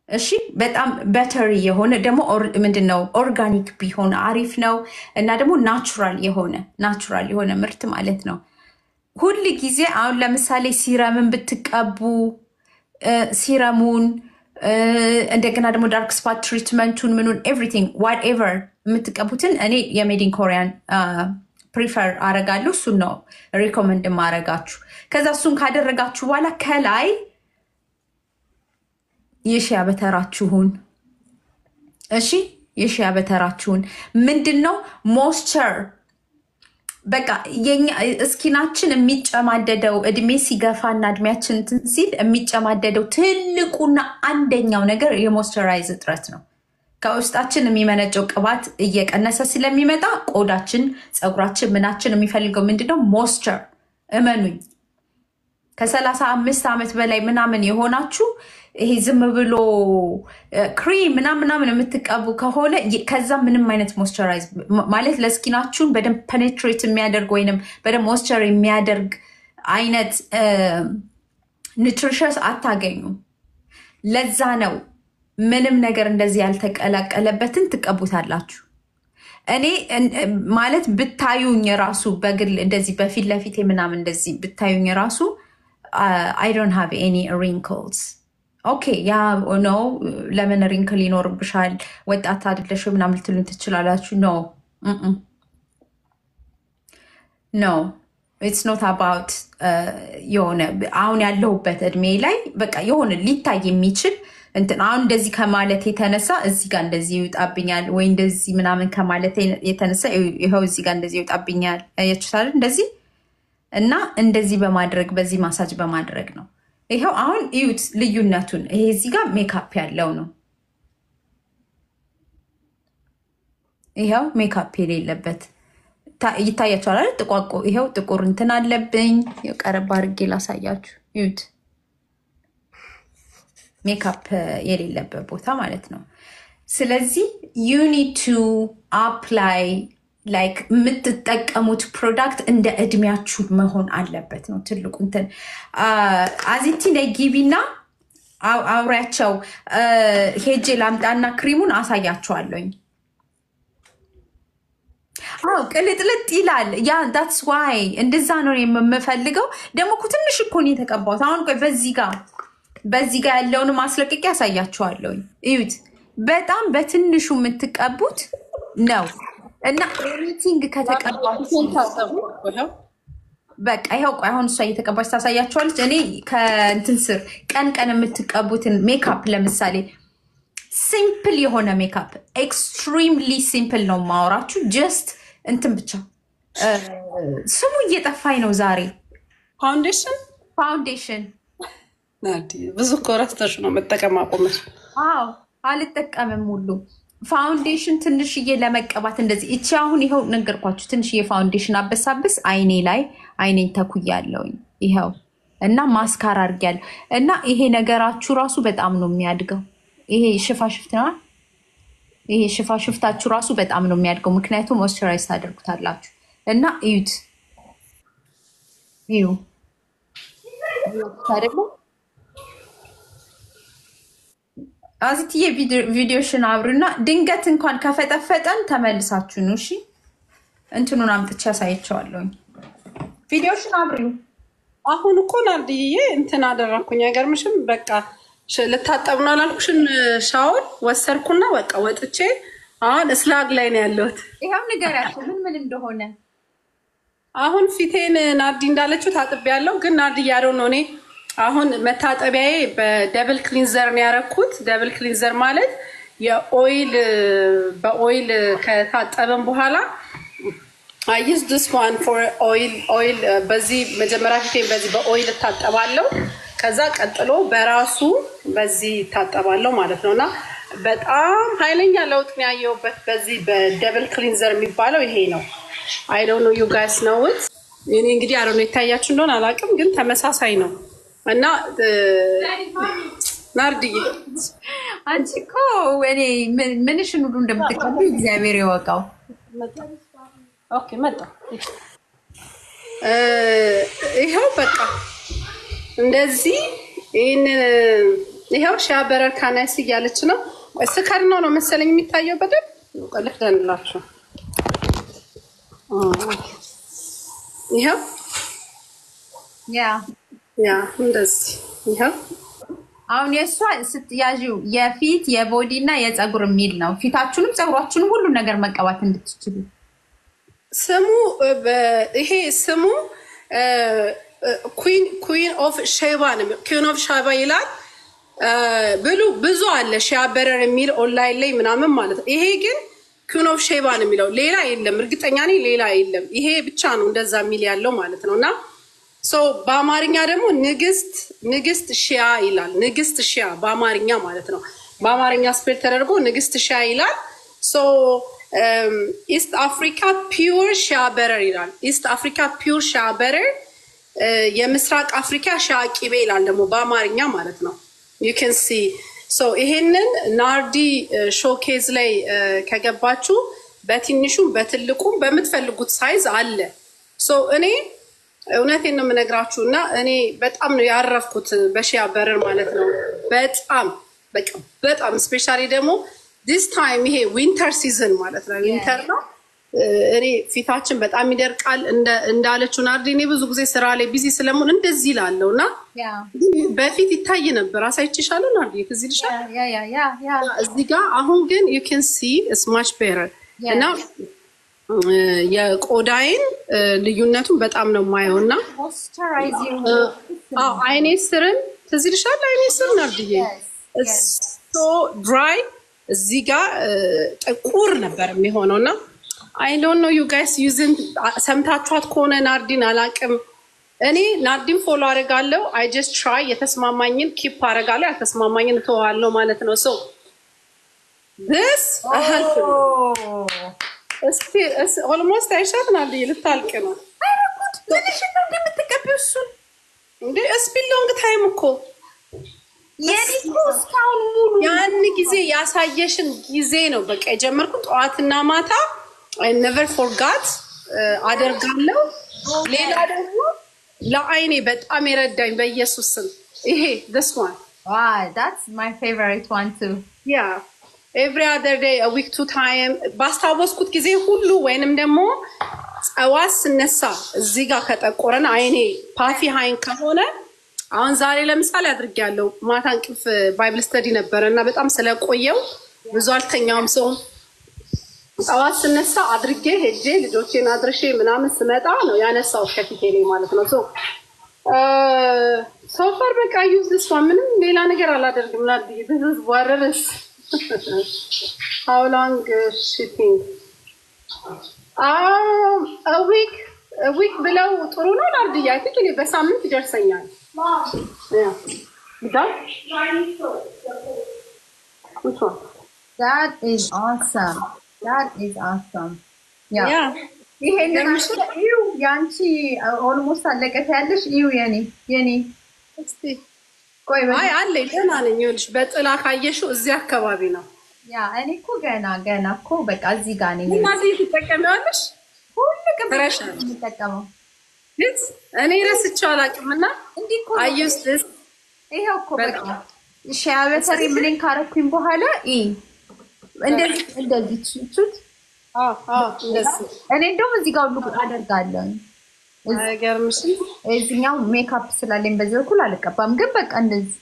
እሺ በጣም በተሪ የሆነ ደግሞ ምንድነው ኦርጋኒክ ቢሆን አሪፍ ነው። እና ደግሞ ናቹራል የሆነ ምርት ማለት ነው። ሁል ጊዜ አሁን ለምሳሌ ሲረምን ብትቀቡ ሲረሙን እንደገና ደግሞ ዳርክ ስፓት ትሪትመንቱን ምኑን ኤቭሪቲንግ ዋትኤቨር የምትቀቡትን እኔ የሜድ ኢን ኮሪያን ፕሪፈር አረጋለሁ። እሱን ነው ሪኮመንድ ማረጋችሁ። ከዛ እሱን ካደረጋችሁ በኋላ ከላይ የሺያ በተራችሁን እሺ፣ የሺያ በተራችሁን ምንድነው ሞይስቸር በቃ የኛ እስኪናችን የሚጨማደደው እድሜ ሲገፋና እድሜያችን እንትን ሲል የሚጨማደደው ትልቁና አንደኛው ነገር የሞይስቸራይዝ እጥረት ነው። ከውስጣችን የሚመነጨው ቅባት እየቀነሰ ስለሚመጣ ቆዳችን፣ ፀጉራችን፣ ምናችን የሚፈልገው ምንድነው ሞይስቸር። እመኑኝ ከ35 ዓመት በላይ ምናምን የሆናችሁ ይሄ ዝም ብሎ ክሪም ምናምን የምትቀቡ ከሆነ ከዛ ምንም አይነት ሞይስቸራይዝ ማለት ለስኪናችሁን በደንብ ፔኔትሬት የሚያደርግ ወይንም በደንብ ሞይስቸር የሚያደርግ አይነት ኒውትሪሽንስ አታገኙም። ለዛ ነው ምንም ነገር እንደዚህ ያልተቀላቀለበትን ትቀቡታላችሁ። እኔ ማለት ብታዩኝ ራሱ በግል እንደዚህ በፊት ለፊት ምናምን እንደዚህ ብታዩኝ ራሱ I don't have any wrinkles. ኦኬ ያ ነው ለምን ሪንክል ይኖርብሻል ወጣት አይደለሽ ምናምን ልትሉኝ ትችላላችሁ። no it's not about የሆነ አሁን ያለሁበት እድሜ ላይ በቃ የሆነ ሊታይ የሚችል እንትን አሁን እንደዚህ ከማለት የተነሳ እዚህ ጋር እንደዚህ ይውጣብኛል ወይ እንደዚህ ምናምን ከማለት የተነሳ ይሄው እዚህ ጋር እንደዚህ ይውጣብኛል ያችላል እንደዚህ እና እንደዚህ በማድረግ በዚህ ማሳጅ በማድረግ ነው። ይሄው አሁን እዩት ልዩነቱን። ይሄ እዚህ ጋር ሜካፕ ያለው ነው። ይሄው ሜካፕ የሌለበት ይታያችኋል አይደል? ጥቋቆ ይሄው ጥቁር እንትን አለብኝ። ቀረብ አድርጌ ላሳያችሁ። እዩት ሜካፕ የሌለበት ቦታ ማለት ነው። ስለዚህ you need to apply like የምትጠቀሙት ፕሮዳክት እንደ እድሜያችሁ መሆን አለበት ነው ትልቁ እንትን። አዚቲ ነጊቢና አውሪያቸው ሄጄ ላምጣና ክሪሙን አሳያችኋለሁኝ። ቅልጥልጥ ይላል። ያ that's why እንደዛ ነው የምፈልገው። ደግሞ እኮ ትንሽ እኮ ነው የተቀባሁት። አሁን ቆይ በዚህ ጋር ያለውን ማስለቀቂያ ያሳያችኋለሁኝ። እዩት በጣም በትንሹ የምትቀቡት ነው እና ኤቭሪቲንግ ከተቀባችሁ በቃ ይሄው ቆይ አሁን እሷ እየተቀባች ታሳያችኋለች። እኔ ከእንትን ስር ቀን የምትቀቡትን ሜካፕ ለምሳሌ ሲምፕል የሆነ ሜካፕ ኤክስትሪምሊ ሲምፕል ነው ማወራችሁ። ጀስት እንትን ብቻ ስሙ እየጠፋኝ ነው ዛሬ። ፋውንዴሽን ብዙ ኮረስተሽ ነው መጠቀም አቆመች። አዎ አልጠቀምም ሁሉ ፋውንዴሽን ትንሽዬ ለመቀባት እንደዚህ እቺ አሁን ይሄው ነገርኳችሁ። ትንሽዬ ፋውንዴሽን አበሳብስ አይኔን ተኩያለሁኝ ይሄው እና ማስካራ አድርጊያለሁ እና ይሄ ነገራችሁ ራሱ በጣም ነው የሚያድገው። ይሄ ሽፋሽፍት ነው። ይሄ ሽፋሽፍታችሁ ራሱ በጣም ነው የሚያድገው ምክንያቱም ሞይስቸራይዝ ታደርጉታላችሁ እና እዩት ታደርጉ አዚትዬ ቪዲዮሽን አብሩና ድንገት እንኳን ከፈጠፈጠን ተመልሳችሁ ነው። እሺ እንትኑን አምጥቼ ያሳያቸዋለሁኝ። ቪዲዮሽን አብሩ። አሁን እኮ ናርዲዬ እንትን አደረኩኝ አይገርምሽም? በቃ ልታጠብ ነው አላልኩሽም? ሻወር ወሰርኩና በቃ ወጥቼ አሁን ስላግ ላይ ነው ያለሁት። ይሄው ንገሪያቸው ምን እንደሆነ። አሁን ፊቴን ናርዲ እንዳለችው ታጥቤያለሁ። ግን ናርዲ ያለው ነው እኔ አሁን መታጠቢያዬ በደብል ክሊንዘር ነው ያረኩት። ደብል ክሊንዘር ማለት በኦይል ከታጠበን በኋላ I use this one for oil በዚህ መጀመሪያ ፊቴን በዚህ በኦይል ታጠባለሁ። ከዛ ቀጥሎ በራሱ በዚህ ታጠባለሁ ማለት ነውና በጣም ኃይለኛ ለውጥ ነው ያየሁበት በዚህ በደብል ክሊንዘር የሚባለው ይሄ ነው። I don't know you guys know it። እኔ እንግዲህ አሮ ነው ይታያችሁ እንደሆነ አላውቅም ግን ተመሳሳይ ነው። እና ናርዲ አንቺ እኮ እኔ ምንሽን ሁሉ እንደምትቀበሉ እግዚአብሔር ይወቀው። ኦኬ መጣ። ይሄው በቃ እንደዚህ ይሄው ሻበረር ካናስ እያለች ነው። ስካር ነው መሰለኝ የሚታየው በደንብ ቆልፍ ደንላችሁ። ይሄው ያ እንደዚህ ይሄው አሁን የእሷ ስትያዥው የፊት የቦዲ እና የፀጉር የሚል ነው። ፊታችሁንም ፀጉራችሁንም ሁሉን ነገር መቀባት እንድትችሉ ስሙ ይሄ ስሙ ኩዊን ኦፍ ሼባ ነው። ኩዊን ኦፍ ሼባ ይላል ብሉ ብዙ አለ ሺያ በረር የሚል ኦንላይን ላይ ምናምን ማለት ነው። ይሄ ግን ኩዊን ኦፍ ሼባ ነው የሚለው ሌላ የለም። እርግጠኛ ነኝ ሌላ የለም። ይሄ ብቻ ነው እንደዛ የሚል ያለው ማለት ነው። እና ሶ በአማርኛ ደግሞ ንግስት ሺያ ይላል። ንግስት ሺያ በአማርኛ ማለት ነው። በአማርኛ ስፔል ተደርጎ ንግስት ሺያ ይላል። ሶ ኢስት አፍሪካ ፒውር ሺያ በረር ይላል። ኢስት አፍሪካ ፒውር ሺያ በረር የምስራቅ አፍሪካ ሺያ ቂቤ ይላል ደግሞ በአማርኛ ማለት ነው። you can see so ይሄንን ናርዲ ሾኬዝ ላይ ከገባችሁ በትንሹም በትልቁም በምትፈልጉት ሳይዝ አለ። ሶ እኔ እውነቴን ነው የምነግራችሁና እኔ በጣም ነው ያረፍኩት በሺያ በረር ማለት ነው። በጣም ስፔሻሊ ደግሞ this time ይሄ ዊንተር ሲዝን ማለት ነው። ዊንተር ነው እኔ ፊታችን በጣም ይደርቃል እንዳለችው ናርዲ። እኔ ብዙ ጊዜ ስራ ላይ ቢዚ ስለምን እንደዚህ ይላለውና በፊት ይታይ ነበር። አሳይቼሻለሁ ናርዲ እዚህ ልሻል እዚህ ጋር አሁን ግን you can see it's much better እና የቆዳዬን ልዩነቱን በጣም ነው የማየውና አይኔ ስርን ትዝ ይልሻል አይኔ ስር ናርዲዬ so dry እዚህ ጋር ጥቁር ነበር የሚሆነውና I don't know you guys using ሰምታችኋት ከሆነ ናርዲን አላቅም። እኔ ናርዲን ፎሎ አደርጋለሁ። I just try የተስማማኝን ኪፕ አደርጋለሁ ያልተስማማኝን እተዋለሁ ማለት ነው። so this it's almost አይሻት ናርዲ ልታልቅ ነው። አይረኩት ትንሽ ነው እንደምትቀበው እሱ እንዴ ስፒል ሎንግ ታይም እኮ የዲኮስ ካውን ሙሉ ያን ጊዜ ያሳየሽን ጊዜ ነው በቃ የጀመርኩት ጠዋትና ማታ I never forgot አደርጋለሁ። ሌላ ደግሞ ለአይኔ በጣም ይረዳኝ በኢየሱስ ስም ይሄ this one wow that's my favorite one too yeah every other day a week 2 time ባስታወስኩት ጊዜ ሁሉ ወይንም ደግሞ ጸዋስ ነሳ እዚህ ጋር ከጠቆረና አይኔ ፓፊ ሃይን ከሆነ አሁን ዛሬ ለምሳሌ አድርጌያለሁ። ማታ እንቅልፍ ባይብል ስተዲ ነበርና በጣም ስለቆየው ብዙ አልተኛውም። ሰው ጸዋስ ነሳ አድርጌ ሄጄ ልጆቼን አድርሼ ምናምን ስመጣ ነው ያነሳው ከፊቴ ላይ ማለት ነው። so far በቃ ዩዝ this one ምንም ሌላ ነገር አላደርግም። ናርዲ this is wireless how long shipping a week ብለው ጥሩ ነው ናርዲ I think እኔ በሳምንት ይደርሰኛል። yeah which one that is awesome yeah ይሄንን እዩ ያንቺ ኦልሞስት አለቀት ያለሽ እዩ የኔ እስቲ ቆይ አይ አለ ገና ነኝ ይልሽ በጥላ ካየሽው እዚህ አካባቢ ነው። ያ እኔ እኮ ገና እኮ በቃ እዚህ ጋር ነኝ። ማዚ ትጠቀሚያለሽ ሁሉ ቅብረሽ ተጠቀመው እኔ ረስቼው አላውቅምና እንዲህ እኮ አዩስ this ይሄው እኮ በቃ ሻበተሪ ምንን ካረኩኝ በኋላ እንደዚህ ቹት እንደዚህ እኔ እንደውም እዚህ ጋር ሁሉ አደርጋለሁ። አይገርምሽም? እዚህኛው ሜካፕ ስላለኝ በዚህ በኩል አልቀባም፣ ግን በቃ እንደዚህ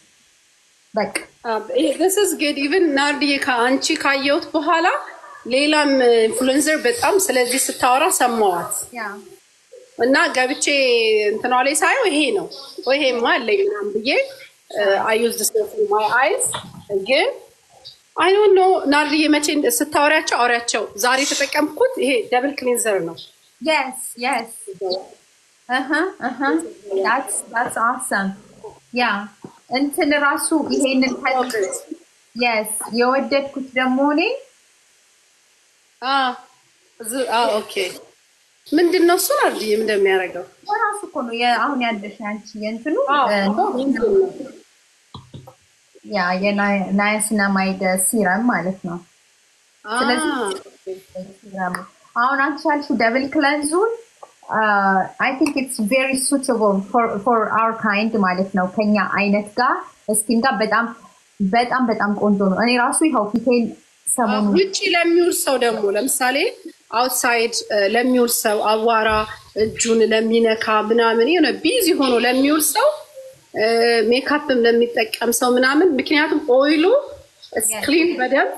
በቃ this is good even ናርዲ ከአንቺ ካየሁት በኋላ ሌላም ኢንፍሉዌንሰር በጣም ስለዚህ ስታወራ ሰማዋት እና ገብቼ እንትኗ ላይ ሳየው ይሄ ነው ይሄማ አለኝ ምናምን ብዬ I use this for my eyes ግን I don't know ናርዲ መቼ ስታወራቸው አውራቸው ዛሬ ተጠቀምኩት ይሄ ደብል ክሊንዘር ነው። yes that's awesome yeah እንትን ራሱ ይሄንን yes የወደድኩት ደግሞ እኔ ኦኬ ምንድነው እሱ ናርዲ እንደሚያደርገው ራሱ እኮ ነው አሁን ያለሽ አንቺ የእንትኑ ያ የናይሲናማይድ ሲረም ማለት ነው። ስለዚህ አሁን አንቺ ያልሽው ደብል ክለንዙን I think it's very suitable for our kind ማለት ነው። ከኛ አይነት ጋር ስኪን ጋር በጣም ቆንጆ ነው። እኔ ራሱ ይኸው ፊቴን ሰሞኑን ውጪ ለሚውል ሰው ደግሞ ለምሳሌ አውትሳይድ ለሚውል ሰው አዋራ እጁን ለሚነካ ምናምን ቢዚ ሆኖ ለሚውል ሰው ሜካፕም ለሚጠቀም ሰው ምናምን ምክንያቱም ኦይሉ ክሊን በደንብ